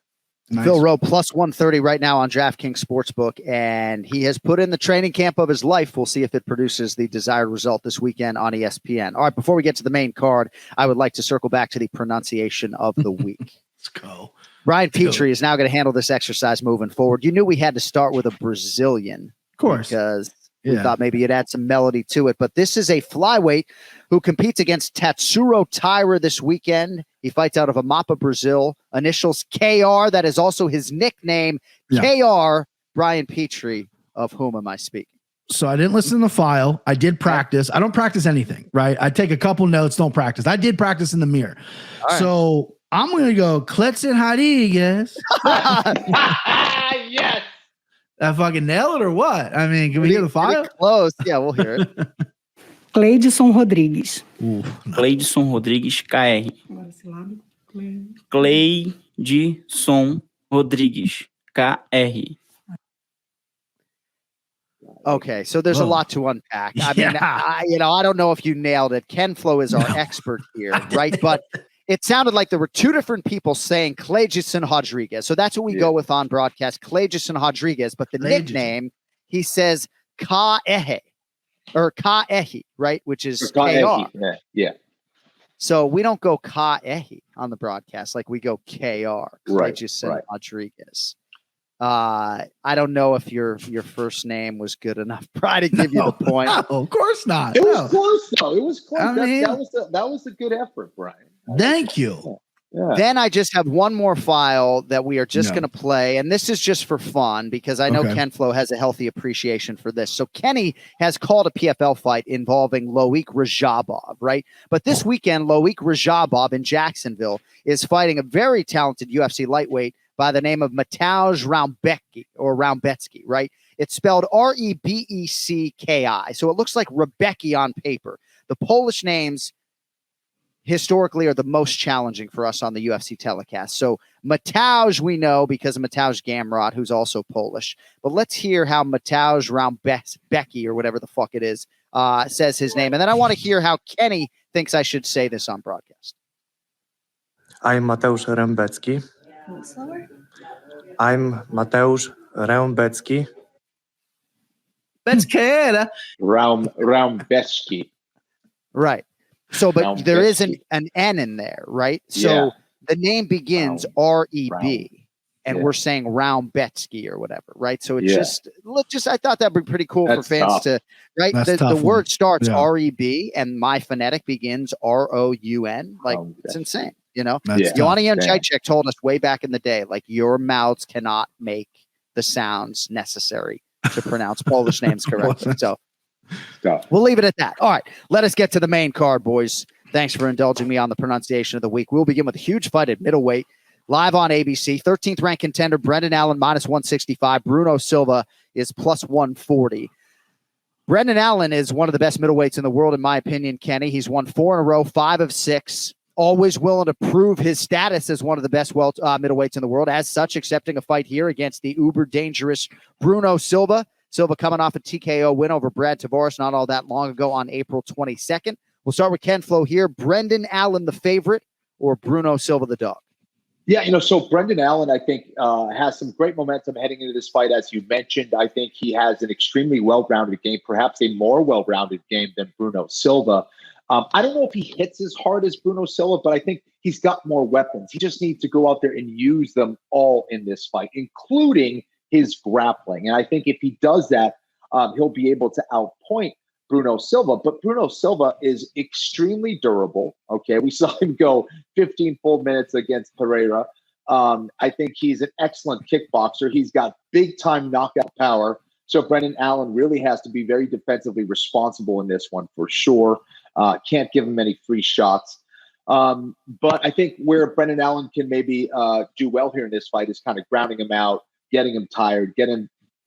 Nice. Phil Rowe plus 130 right now on DraftKings Sportsbook, and he has put in the training camp of his life. We'll see if it produces the desired result this weekend on ESPN. All right, before we get to the main card, I would like to circle back to the pronunciation of the week. Let's go. Brian Petrie is now going to handle this exercise moving forward. You knew we had to start with a Brazilian. Of course. Because we thought maybe you'd add some melody to it. But this is a flyweight who competes against Tatsuro Taira this weekend. He fights out of Amapa, Brazil. Initials KR. That is also his nickname. KR. Brian Petrie. Of whom am I speaking? So I didn't listen to the file. I did practice. I don't practice anything, right? I take a couple notes, don't practice. I did practice in the mirror. Right. So I'm going to go Kletzen Rodriguez. Yes. I fucking nail it or what? I mean, can we hear the file? Close. Yeah, we'll hear it. Cleidson Rodrigues. Cleidson Rodrigues, KR. Cleidson Rodrigues, KR. Okay, so there's a lot to unpack. I mean, I don't know if you nailed it. Ken Flo is our expert here, right? But it sounded like there were two different people saying Cleidson Rodriguez. So that's what we go with on broadcast, Cleidson Rodriguez. But the nickname, he says KR, or KR, right? Which is KR. Yeah. So we don't go KR on the broadcast. Like we go KR, Cleidson Rodriguez. I don't know if your first name was good enough, probably to give you the point. No, of course not. It was close, though. It was close. I mean, that was a good effort, Brian. Thank you. Then I just have one more file that we are just going to play. And this is just for fun because I know Ken Flo has a healthy appreciation for this. So Kenny has called a PFL fight involving Loic Rajabov, right? But this weekend, Loic Rajabov in Jacksonville is fighting a very talented UFC lightweight by the name of Mateusz Rebecki, right? It's spelled Rebecki. So it looks like Rebecki on paper. The Polish names historically are the most challenging for us on the UFC telecast. So Mateusz we know because of Mateusz Gamrot, who's also Polish. But let's hear how Mateusz Rebecki, or whatever the fuck it is, says his name. And then I want to hear how Kenny thinks I should say this on broadcast. I'm Mateusz Rebecki. I'm Mateusz Rebecki. Raumbecki. Right. So, but there is an N in there, right? So the name begins R-E-B, and we're saying Raumbecki or whatever, right? So it just I thought that'd be pretty cool for fans to, right? The word starts R-E-B, and my phonetic begins R-O-U-N. Like, it's insane, you know? Joanna Jędrzejczyk told us way back in the day, like, your mouths cannot make the sounds necessary to pronounce Polish names correctly. So we'll leave it at that. All right, let us get to the main card, boys. Thanks for indulging me on the pronunciation of the week. We'll begin with a huge fight at middleweight, live on ABC. 13th ranked contender Brendan Allen -165. Bruno Silva is +140. Brendan Allen is one of the best middleweights in the world, in my opinion, Kenny. He's won 4 in a row, 5 of 6. Always willing to prove his status as one of the best middleweights in the world. As such, accepting a fight here against the uber dangerous Bruno Silva. Silva coming off a TKO win over Brad Tavares not all that long ago on April 22nd. We'll start with Ken Flo here. Brendan Allen, the favorite, or Bruno Silva, the dog? Yeah, so Brendan Allen, I think, has some great momentum heading into this fight. As you mentioned, I think he has an extremely well-rounded game, perhaps a more well-rounded game than Bruno Silva. I don't know if he hits as hard as Bruno Silva, but I think he's got more weapons. He just needs to go out there and use them all in this fight, including his grappling. And I think if he does that, he'll be able to outpoint Bruno Silva. But Bruno Silva is extremely durable. Okay, we saw him go 15 full minutes against Pereira. I think he's an excellent kickboxer. He's got big-time knockout power. So Brendan Allen really has to be very defensively responsible in this one for sure. Can't give him any free shots. But I think where Brendan Allen can maybe do well here in this fight is kind of grounding him out, getting him tired,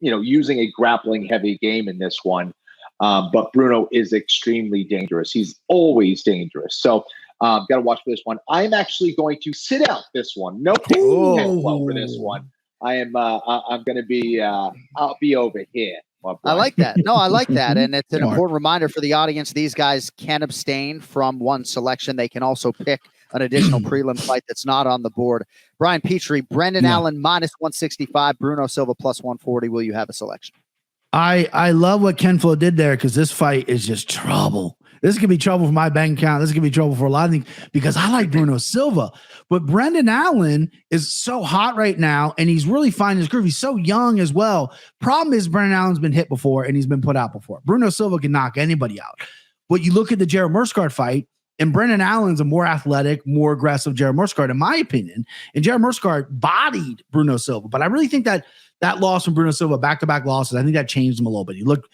using a grappling heavy game in this one. But Bruno is extremely dangerous. He's always dangerers. So got to watch for this one. I'm actually going to sit out this one. No for this one. I'm going to be, I'll be over here. I like that. No, I like that. And it's an important reminder for the audience. These guys can abstain from one selection. They can also pick an additional prelim fight that's not on the board. Brian Petrie, Brendan Allen -165, Bruno Silva +140. Will you have a selection? I love what Ken Flo did there because this fight is just trouble. This could be trouble for my bank account. This could be trouble for a lot of things because I like Bruno Silva. But Brendan Allen is so hot right now, and he's really finding his groove. He's so young as well. Problem is Brendan Allen's been hit before, and he's been put out before. Bruno Silva can knock anybody out. But you look at the Jared Mursgard fight, and Brendan Allen's a more athletic, more aggressive Jared Mursgard, in my opinion. And Jared Mursgard bodied Bruno Silva. But I really think that loss from Bruno Silva, back-to-back losses, I think that changed him a little bit. He looked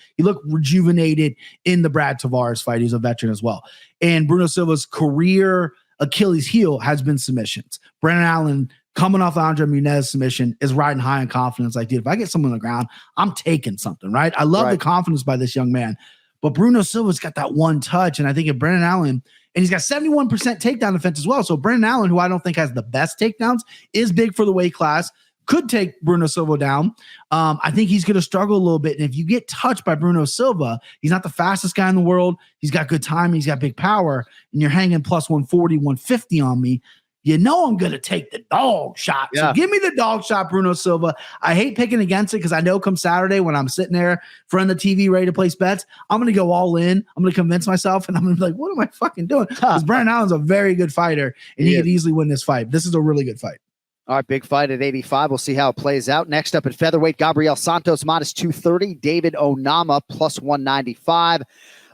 rejuvenated in the Brad Tavares fight. He's a veteran as well. And Bruno Silva's career Achilles heel has been submissions. Brendan Allen, coming off the Andre Muniz submission, is riding high in confidence. Like, dude, if I get someone on the ground, I'm taking something, right? I love the confidence by this young man. But Bruno Silva's got that one touch, and I think if Brendan Allen, and he's got 71% takedown defense as well. So Brendan Allen, who I don't think has the best takedowns, is big for the weight class, could take Bruno Silva down. I think he's going to struggle a little bit. And if you get touched by Bruno Silva, he's not the fastest guy in the world. He's got good time. He's got big power. And you're hanging +140, 150 on me. You know I'm going to take the dog shot. So give me the dog shot, Bruno Silva. I hate picking against it because I know come Saturday when I'm sitting there in front of the TV ready to place bets, I'm going to go all in. I'm going to convince myself, and I'm going to be like, what am I fucking doing? Because Brendan Allen's a very good fighter, and he could easily win this fight. This is a really good fight. All right, big fight at 85. We'll see how it plays out. Next up at featherweight, Gabriel Santos -230, David Onama +195.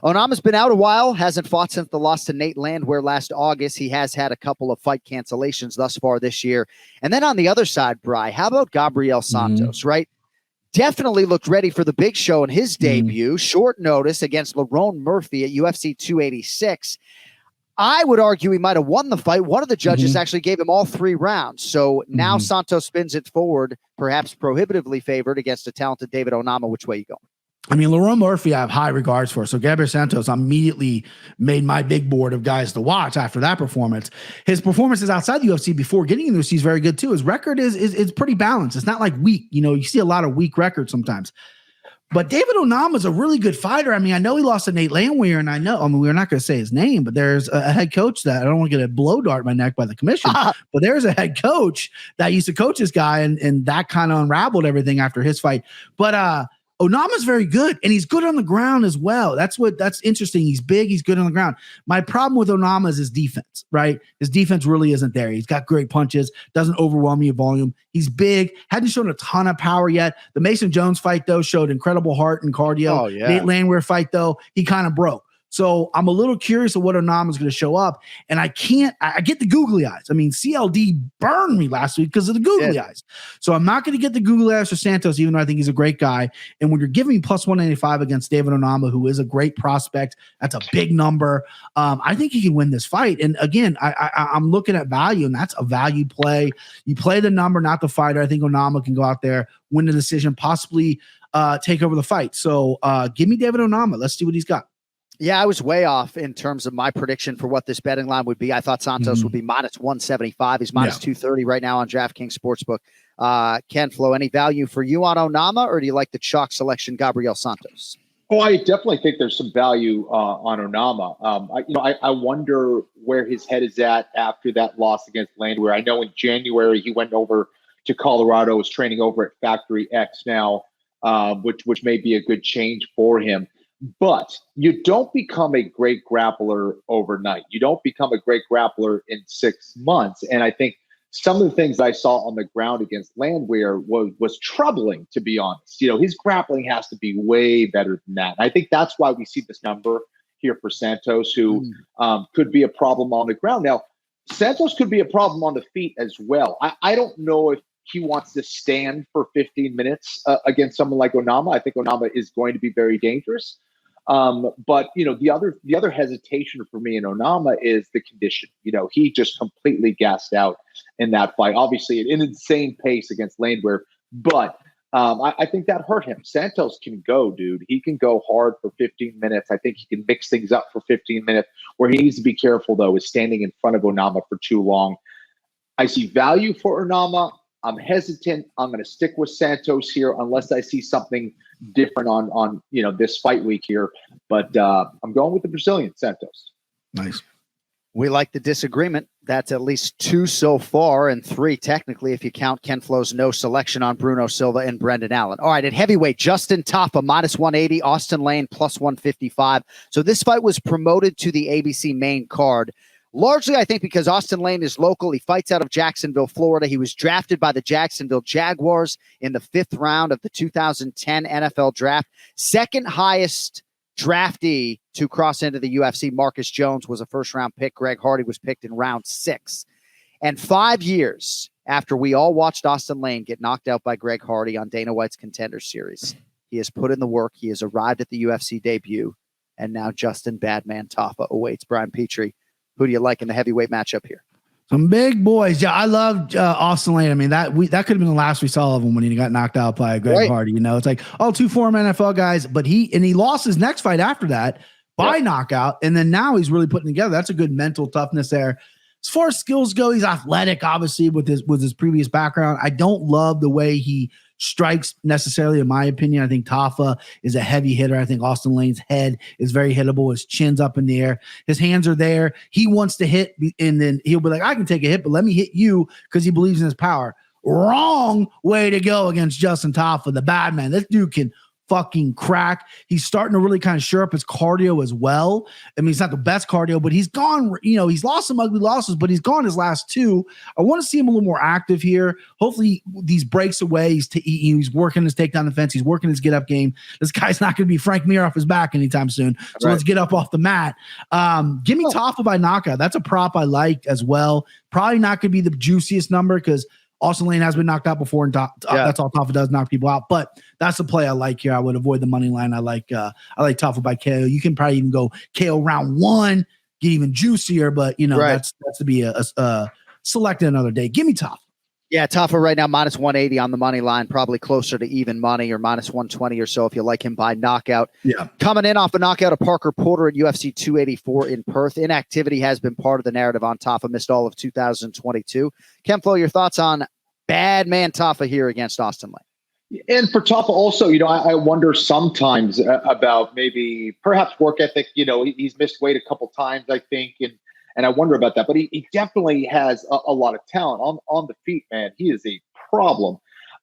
Onama's been out a while, hasn't fought since the loss to Nate Landwehr last August. He has had a couple of fight cancellations thus far this year. And then on the other side, Bri, how about Gabriel Santos, right? Definitely looked ready for the big show in his debut, short notice against Lerone Murphy at UFC 286. I would argue he might have won the fight. One of the judges actually gave him all 3 rounds. So now Santos spins it forward, perhaps prohibitively favored against a talented David Onama. Which way you going? I mean, Lerone Murphy, I have high regards for. So Gabriel Santos immediately made my big board of guys to watch after that performance. His performances outside the UFC before getting in the UFC is very good too. His record is pretty balanced. It's not like weak. You know, you see a lot of weak records sometimes. But David Onama is a really good fighter. I mean, I know he lost to Nate Landwehr, and we're not going to say his name, but there's a head coach that I don't want to get a blow dart in my neck by the commission, but there's a head coach that used to coach this guy, and that kind of unraveled everything after his fight. But Onama's very good, and he's good on the ground as well. That's interesting. He's big. He's good on the ground. My problem with Onama is his defense, right? His defense really isn't there. He's got great punches, doesn't overwhelm me in volume. He's big, hadn't shown a ton of power yet. The Mason Jones fight, though, showed incredible heart and cardio. Oh, yeah. Nate Landwehr fight, though, he kind of broke. So I'm a little curious of what Onama's going to show up. And I get the googly eyes. I mean, CLD burned me last week because of the googly eyes. So I'm not going to get the googly eyes for Santos, even though I think he's a great guy. And when you're giving me plus 195 against David Onama, who is a great prospect, that's a big number. I think he can win this fight. And again, I'm looking at value, and that's a value play. You play the number, not the fighter. I think Onama can go out there, win the decision, possibly take over the fight. So give me David Onama. Let's see what he's got. Yeah, I was way off in terms of my prediction for what this betting line would be. I thought Santos would be minus 175. He's minus 230 right now on DraftKings Sportsbook. Ken Flo, any value for you on Onama, or do you like the chalk selection, Gabriel Santos? Oh, I definitely think there's some value on Onama. I wonder where his head is at after that loss against Landwehr. I know in January he went over to Colorado, is training over at Factory X now, which may be a good change for him. But you don't become a great grappler overnight. You don't become a great grappler in 6 months. And I think some of the things I saw on the ground against Landwehr was troubling, to be honest. You know, his grappling has to be way better than that. And I think that's why we see this number here for Santos, who could be a problem on the ground. Now, Santos could be a problem on the feet as well. I don't know if he wants to stand for 15 minutes against someone like Onama. I think Onama is going to be very dangerous. But you know, the other hesitation for me in Onama is the condition. You know, he just completely gassed out in that fight. Obviously, at an insane pace against Landwehr, but I think that hurt him. Santos can go, dude. He can go hard for 15 minutes. I think he can mix things up for 15 minutes. Where he needs to be careful, though, is standing in front of Onama for too long. I see value for Onama. I'm hesitant. I'm going to stick with Santos here unless I see something different on this fight week here. But I'm going with the Brazilian, Santos. Nice. We like the disagreement. That's at least 2 so far, and 3 technically if you count Ken Flo's no selection on Bruno Silva and Brendan Allen. All right, at heavyweight, Justin Tafa minus 180, Austin Lane plus 155. So this fight was promoted to the ABC main card. Largely, I think, because Austin Lane is local. He fights out of Jacksonville, Florida. He was drafted by the Jacksonville Jaguars in the 5th round of the 2010 NFL draft. Second highest draftee to cross into the UFC. Marcus Jones was a first-round pick. Greg Hardy was picked in round 6. And 5 years after we all watched Austin Lane get knocked out by Greg Hardy on Dana White's Contender Series, he has put in the work. He has arrived at the UFC debut. And now Justin Badman Tafa awaits. Brian Petrie, who do you like in the heavyweight matchup here? Some big boys. Yeah, I loved Austin Lane. I mean, that could have been the last we saw of him when he got knocked out by Greg Hardy. You know, it's like, 2 former NFL guys, but he lost his next fight after that by knockout. And then now he's really putting together. That's a good mental toughness there. As far as skills go, he's athletic, obviously, with his previous background. I don't love the way he strikes necessarily, in my opinion. I think Tafa is a heavy hitter. I think Austin Lane's head is very hittable. His chin's up in the air. His hands are there. He wants to hit, and then he'll be like, I can take a hit, but let me hit you, because he believes in his power. Wrong way to go against Justin Tafa, the bad man. This dude can fucking crack. He's starting to really kind of shore up his cardio as well. I mean, he's not the best cardio, but he's gone, he's lost some ugly losses, but he's gone his last two. I want to see him a little more active here. Hopefully these breaks away. He's working his takedown defense. He's working his get up game. This guy's not going to be Frank Mir off his back anytime soon. So let's get up off the mat. Give me Taffa by knockout. That's a prop I like as well. Probably not going to be the juiciest number because Austin Lane has been knocked out before, and that's all Taffa does, knock people out. But that's a play I like here. I would avoid the money line. I like Taffa by KO. You can probably even go KO round one, get even juicier. But that's to be a selected another day. Give me Taffa. Yeah, Taffa right now minus 180 on the money line, probably closer to even money or minus 120 or so if you like him by knockout. Yeah. Coming in off a knockout of Parker Porter at UFC 284 in Perth. Inactivity has been part of the narrative on Taffa, missed all of 2022. Kenflo, your thoughts on bad man Taffa here against Austin Lane? And for Taffa also, I wonder sometimes about maybe perhaps work ethic. He's missed weight a couple times, I think, and I wonder about that. But he definitely has a lot of talent on the feet, man. He is a problem.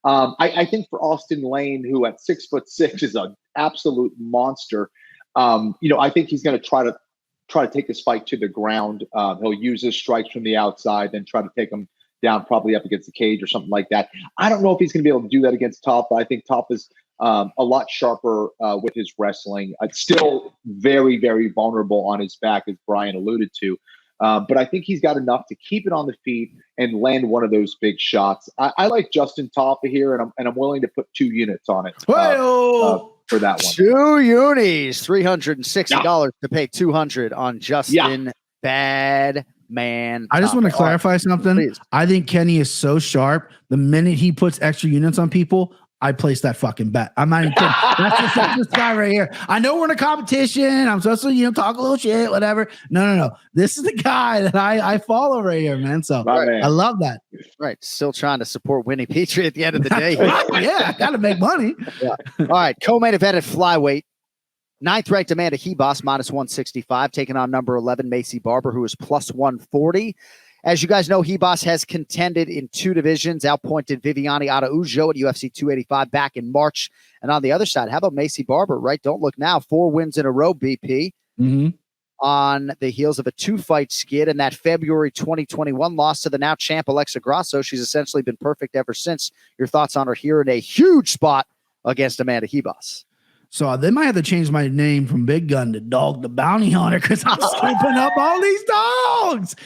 I think for Austin Lane, who at 6'6" is an absolute monster. I think he's going to try to take this fight to the ground. He'll use his strikes from the outside, then try to take him down, probably up against the cage or something like that. I don't know if he's going to be able to do that against Taffa. I think Taffa's a lot sharper with his wrestling. It's still very, very vulnerable on his back, as Brian alluded to. But I think he's got enough to keep it on the feet and land one of those big shots. I like Justin Taffa here, and I'm willing to put 2 units on it for that one. 2 unis, $360 to pay $200 on Justin Bad Man. I just want to clarify something. Please. I think Kenny is so sharp. The minute he puts extra units on people, I place that fucking bet. I'm not even kidding. That's this guy right here. I know we're in a competition. I'm supposed to, talk a little shit, whatever. No. This is the guy that I follow right here, man. So I love that. Right. Still trying to support Winnie Petrie at the end of the day. Yeah, got to make money. Yeah. All right. Co-main event at flyweight. 9th ranked Amanda Hebos, minus 165, taking on number 11, Macy Barber, who is plus 140. As you guys know, Hebos has contended in 2 divisions, outpointed Viviane Araujo at UFC 285 back in March. And on the other side, how about Macy Barber, right? Don't look now. 4 wins in a row, BP, on the heels of a 2-fight skid and that February 2021 loss to the now champ Alexa Grasso. She's essentially been perfect ever since. Your thoughts on her here in a huge spot against Amanda Hebos? So they might have to change my name from Big Gun to Dog the Bounty Hunter because I'm scooping up all these dogs.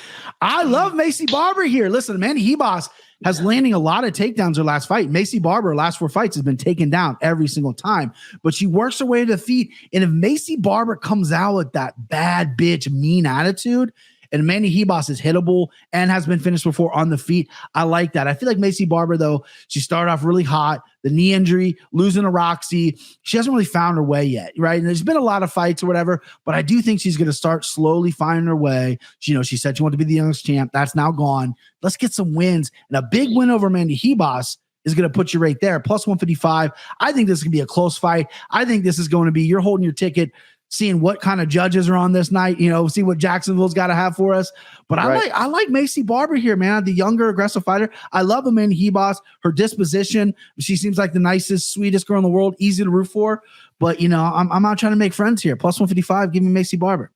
I love Macy Barber here. Listen, Amanda Hebos has landing a lot of takedowns her last fight. Macy Barber, last 4 fights, has been taken down every single time. But she works her way to the feet. And if Macy Barber comes out with that bad bitch mean attitude, and Amanda Hebos is hittable and has been finished before on the feet, I like that. I feel like Macy Barber, though, she started off really hot. The knee injury, losing to Roxy. She hasn't really found her way yet, right? And there's been a lot of fights or whatever, but I do think she's going to start slowly finding her way. She said she wanted to be the youngest champ. That's now gone. Let's get some wins. And a big win over Amanda Hebos is going to put you right there. Plus 155. I think this is going to be a close fight. I think this is going to be, you're holding your ticket, seeing what kind of judges are on this night, see what Jacksonville's got to have for us. But I like Macy Barber here, man, the younger, aggressive fighter. I love Amanda Hebos, her disposition. She seems like the nicest, sweetest girl in the world, easy to root for. But, I'm not trying to make friends here. Plus 155, give me Macy Barber.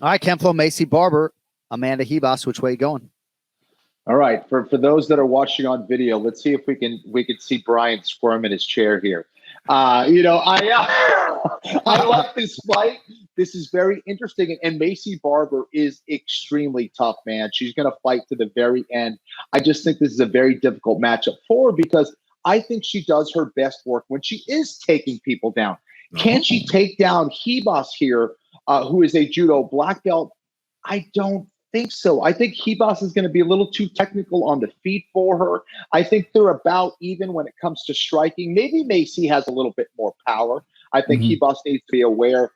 All right, Kenflo, Macy Barber, Amanda Hebos, which way you going? All right, for those that are watching on video, let's see if we can see Brian squirm in his chair here. I love this fight. This is very interesting. And Macy Barber is extremely tough, man. She's going to fight to the very end. I just think this is a very difficult matchup for her because I think she does her best work when she is taking people down. Can she take down Hebos here, who is a judo black belt? I don't think so. I think Hebos is going to be a little too technical on the feet for her. I think they're about even when it comes to striking. Maybe Macy has a little bit more power. I think Hebos needs to be aware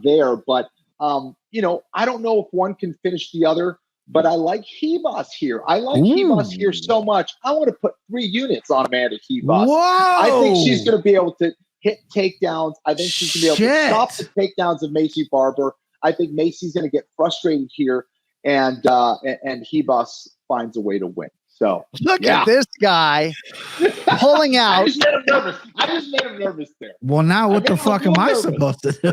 there. But, I don't know if one can finish the other, but I like Hebos here. I like Hebos here so much. I want to put 3 units on Amanda Hebos. Whoa! I think she's going to be able to hit takedowns. I think she's going to be able to stop the takedowns of Macy Barber. I think Macy's going to get frustrated here. And Hebos finds a way to win. So look at this guy pulling out. I just made him nervous there. Well, now what the fuck am I supposed to do?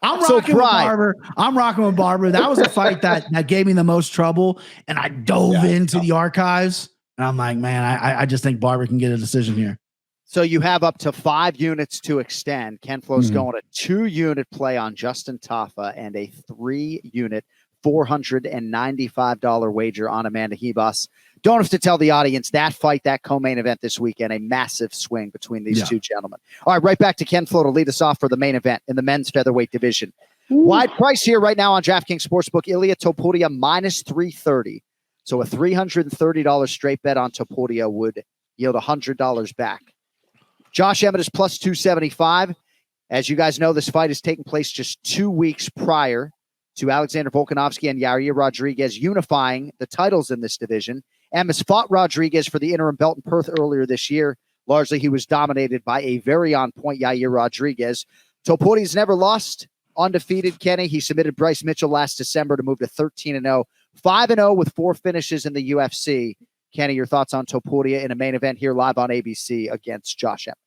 I'm rocking with Barber. That was a fight that gave me the most trouble, and I dove into the archives, and I'm like, man, I just think Barber can get a decision here. So you have up to 5 units to extend. Ken Flo's going a 2-unit play on Justin Tafa and a 3-unit $495 wager on Amanda Hebus. Don't have to tell the audience that fight, that co-main event this weekend, a massive swing between these two gentlemen. All right, right back to Ken Flo to lead us off for the main event in the men's featherweight division. Wide price here right now on DraftKings Sportsbook. Ilia Topuria minus 330. So a $330 straight bet on Topuria would yield $100 back. Josh Emmett is plus 275. As you guys know, this fight is taking place just 2 weeks prior to Alexander Volkanovski and Yair Rodriguez unifying the titles in this division. Emmett's fought Rodriguez for the interim belt in Perth earlier this year. Largely, he was dominated by a very on-point Yair Rodriguez. Topuria's never lost, undefeated, Kenny. He submitted Bryce Mitchell last December to move to 13-0, 5-0 with 4 finishes in the UFC. Kenny, your thoughts on Topuria in a main event here live on ABC against Josh Emmett?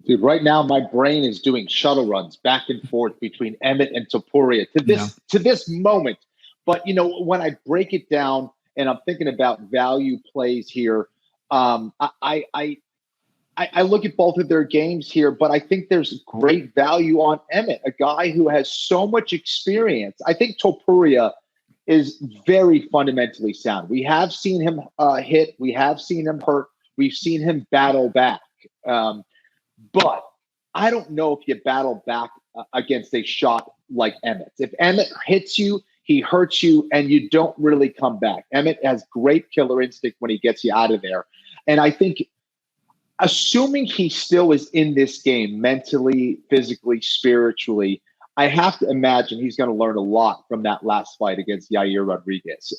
Dude, right now my brain is doing shuttle runs back and forth between Emmett and Topuria to this moment. But when I break it down and I'm thinking about value plays here, I look at both of their games here, but I think there's great value on Emmett, a guy who has so much experience. I think Topuria is very fundamentally sound. We have seen him hit. We have seen him hurt. We've seen him battle back. But I don't know if you battle back against a shot like Emmett. If Emmett hits you, he hurts you, and you don't really come back. Emmett has great killer instinct when he gets you out of there. And I think, assuming he still is in this game mentally, physically, spiritually, I have to imagine he's going to learn a lot from that last fight against Yair Rodriguez.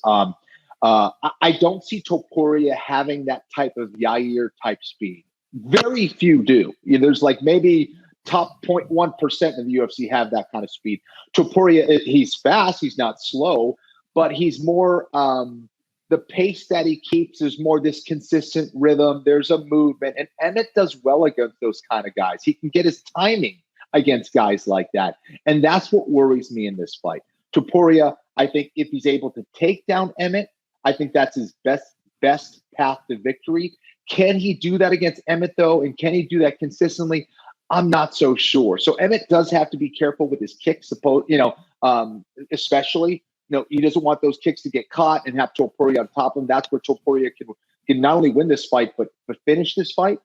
I don't see Topuria having that type of Yair type speed. Very few do. There's like maybe top 0.1% of the UFC have that kind of speed. Topuria, he's fast, he's not slow, but he's more the pace that he keeps is more this consistent rhythm. There's a movement, and Emmett does well against those kind of guys. He can get his timing against guys like that, and that's what worries me in this fight. Topuria, I think if he's able to take down Emmett, I think that's his best path to victory. Can he do that against Emmett, though? And can he do that consistently? I'm not so sure. So Emmett does have to be careful with his kicks, especially. He doesn't want those kicks to get caught and have Topuria on top of him. That's where Topuria can not only win this fight, but finish this fight.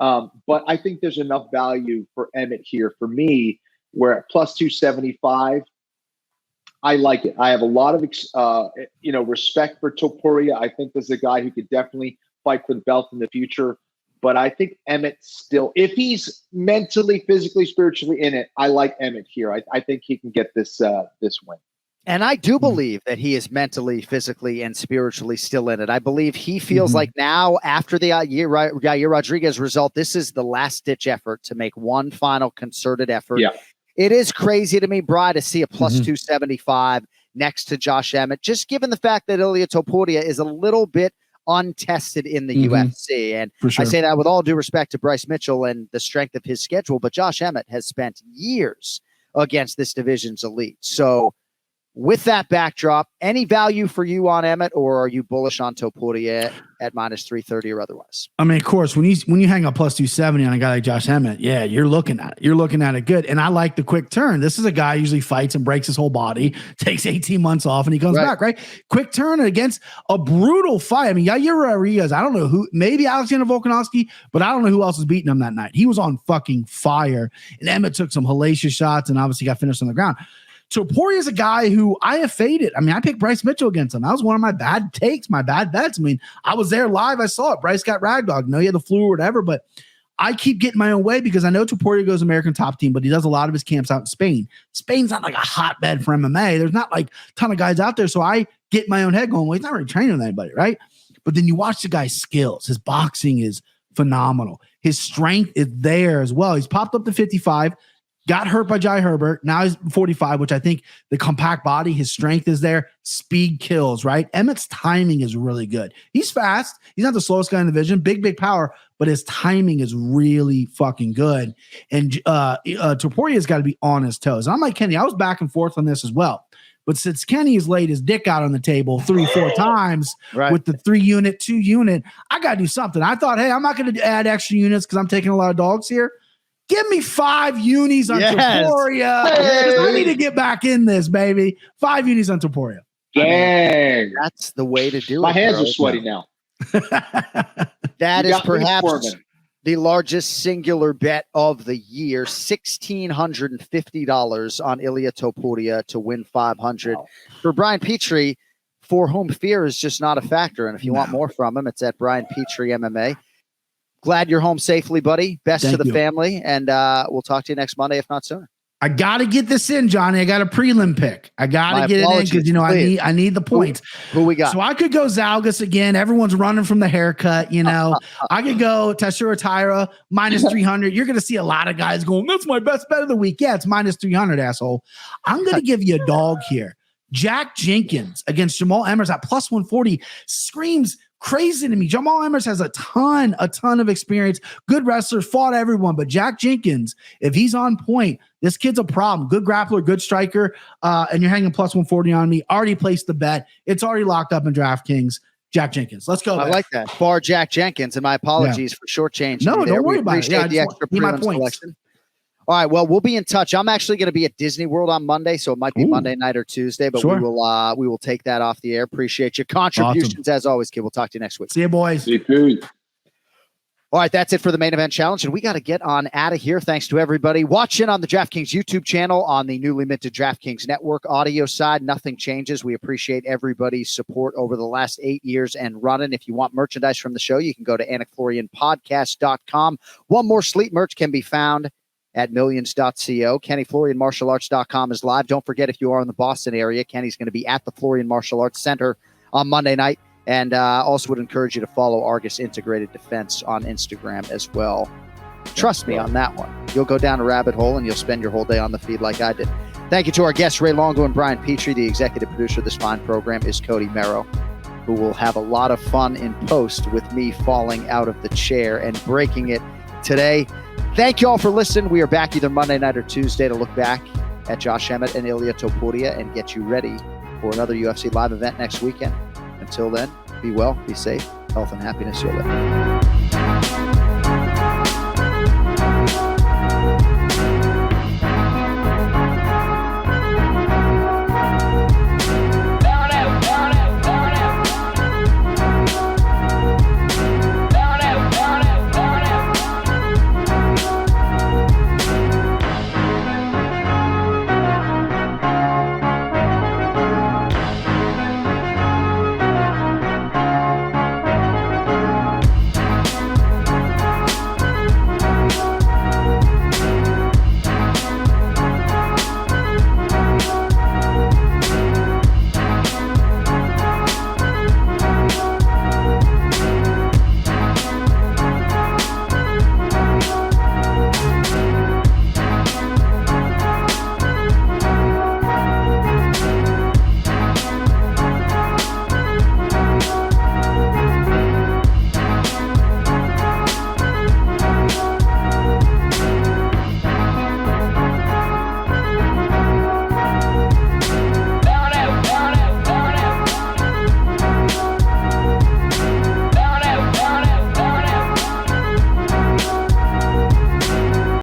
But I think there's enough value for Emmett here for me, where at plus 275, I like it. I have a lot of respect for Topuria. I think there's a guy who could definitely fight for the belt in the future. But I think Emmett still, if he's mentally, physically, spiritually in it, I like Emmett here. I think he can get this win. And I do believe that he is mentally, physically, and spiritually still in it. I believe he feels like now, after the Yair Rodriguez result, this is the last-ditch effort to make one final concerted effort. Yeah. It is crazy to me, Bri, to see a plus 275 next to Josh Emmett, just given the fact that Ilia Topuria is a little bit untested in the UFC. And I say that with all due respect to Bryce Mitchell and the strength of his schedule, but Josh Emmett has spent years against this division's elite. So with that backdrop, any value for you on Emmett, or are you bullish on Topuria at minus 330 or otherwise? I mean, of course, when you hang up plus 270 on a guy like Josh Emmett, yeah, you're looking at it. You're looking at it good. And I like the quick turn. This is a guy who usually fights and breaks his whole body, takes 18 months off, and he comes back, right? Quick turn against a brutal fight. I mean, Yair Rodriguez, I don't know who, maybe Alexander Volkanovski, but I don't know who else was beating him that night. He was on fucking fire. And Emmett took some hellacious shots and obviously got finished on the ground. Topuria is a guy who I have faded. I mean, I picked Bryce Mitchell against him. That was one of my bad takes, my bad bets. I mean, I was there live. I saw it. Bryce got ragdogged. No, he had the flu or whatever, but I keep getting my own way because I know Topuria goes American top team, but he does a lot of his camps out in Spain. Spain's not like a hotbed for MMA. There's not like a ton of guys out there. So I get my own head going, well, he's not really training with anybody, right? But then you watch the guy's skills. His boxing is phenomenal. His strength is there as well. He's popped up to 55. got hurt by Jai Herbert. Now he's 45, which I think the compact body, his strength is there. Speed kills, right? Emmett's timing is really good. He's fast. He's not the slowest guy in the division. Big power, but his timing is really fucking good. And Toporia's got to be on his toes. And I'm like Kenny, I was back and forth on this as well. But since Kenny's laid his dick out on the table 3-4 times with the 3-unit, 2-unit, I got to do something. I thought, hey, I'm not going to add extra units because I'm taking a lot of dogs here. Give me 5 unis on Topuria. I need to get back in this, baby. 5 unis on Topuria. Dang. That's the way to do it. My hands are sweaty now. That is perhaps the largest singular bet of the year. $1,650 on Ilia Topuria to win 500. Wow. For Brian Petrie, for whom fear is just not a factor. And if you want more from him, it's at Brian Petrie MMA. Glad you're home safely, buddy. Best to the family. And we'll talk to you next Monday, if not sooner. I got to get this in, Johnny. I got a prelim pick. I got to get it in because, you know, I need the points. Who we got? So I could go Zalgas again. Everyone's running from the haircut, you know. I could go Tashura Taira minus 300. You're going to see a lot of guys going, that's my best bet of the week. Yeah, it's minus 300, asshole. I'm going to give you a dog here. Jack Jenkins against Jamal Emmers at plus 140 screams crazy to me. Jamal Emmers has a ton of experience. Good wrestler, fought everyone. But Jack Jenkins, if he's on point, this kid's a problem. Good grappler, good striker, and you're hanging plus 140 on me. Already placed the bet. It's already locked up in DraftKings. Jack Jenkins. Let's go. I like that. Bar Jack Jenkins, and my apologies for shortchanging. No, don't worry about it. Yeah, the extra prelim selection. All right, well, we'll be in touch. I'm actually going to be at Disney World on Monday, so it might be Monday night or Tuesday, but we will take that off the air. Appreciate your contributions as always, kid. We'll talk to you next week. See you, boys. See you. All right, that's it for the main event challenge, and we got to get on out of here. Thanks to everybody watching on the DraftKings YouTube channel, on the newly minted DraftKings Network audio side. Nothing changes. We appreciate everybody's support over the last 8 years and running. If you want merchandise from the show, you can go to AnikFlorianPodcast.com. One More Sleep merch can be found at millions.co. KennyFlorianMartialArts.com is live. Don't forget, if you are in the Boston area, Kenny's going to be at the Florian Martial Arts Center on Monday night. And also would encourage you to follow Argus Integrated Defense on Instagram as well. Trust me on that one. You'll go down a rabbit hole and you'll spend your whole day on the feed like I did. Thank you to our guests, Ray Longo and Brian Petrie. The executive producer of this fine program is Cody Merrow, who will have a lot of fun in post with me falling out of the chair and breaking it today. Thank you all for listening. We are back either Monday night or Tuesday to look back at Josh Emmett and Ilia Topuria and get you ready for another UFC live event next weekend. Until then, be well, be safe, health and happiness. You'll live.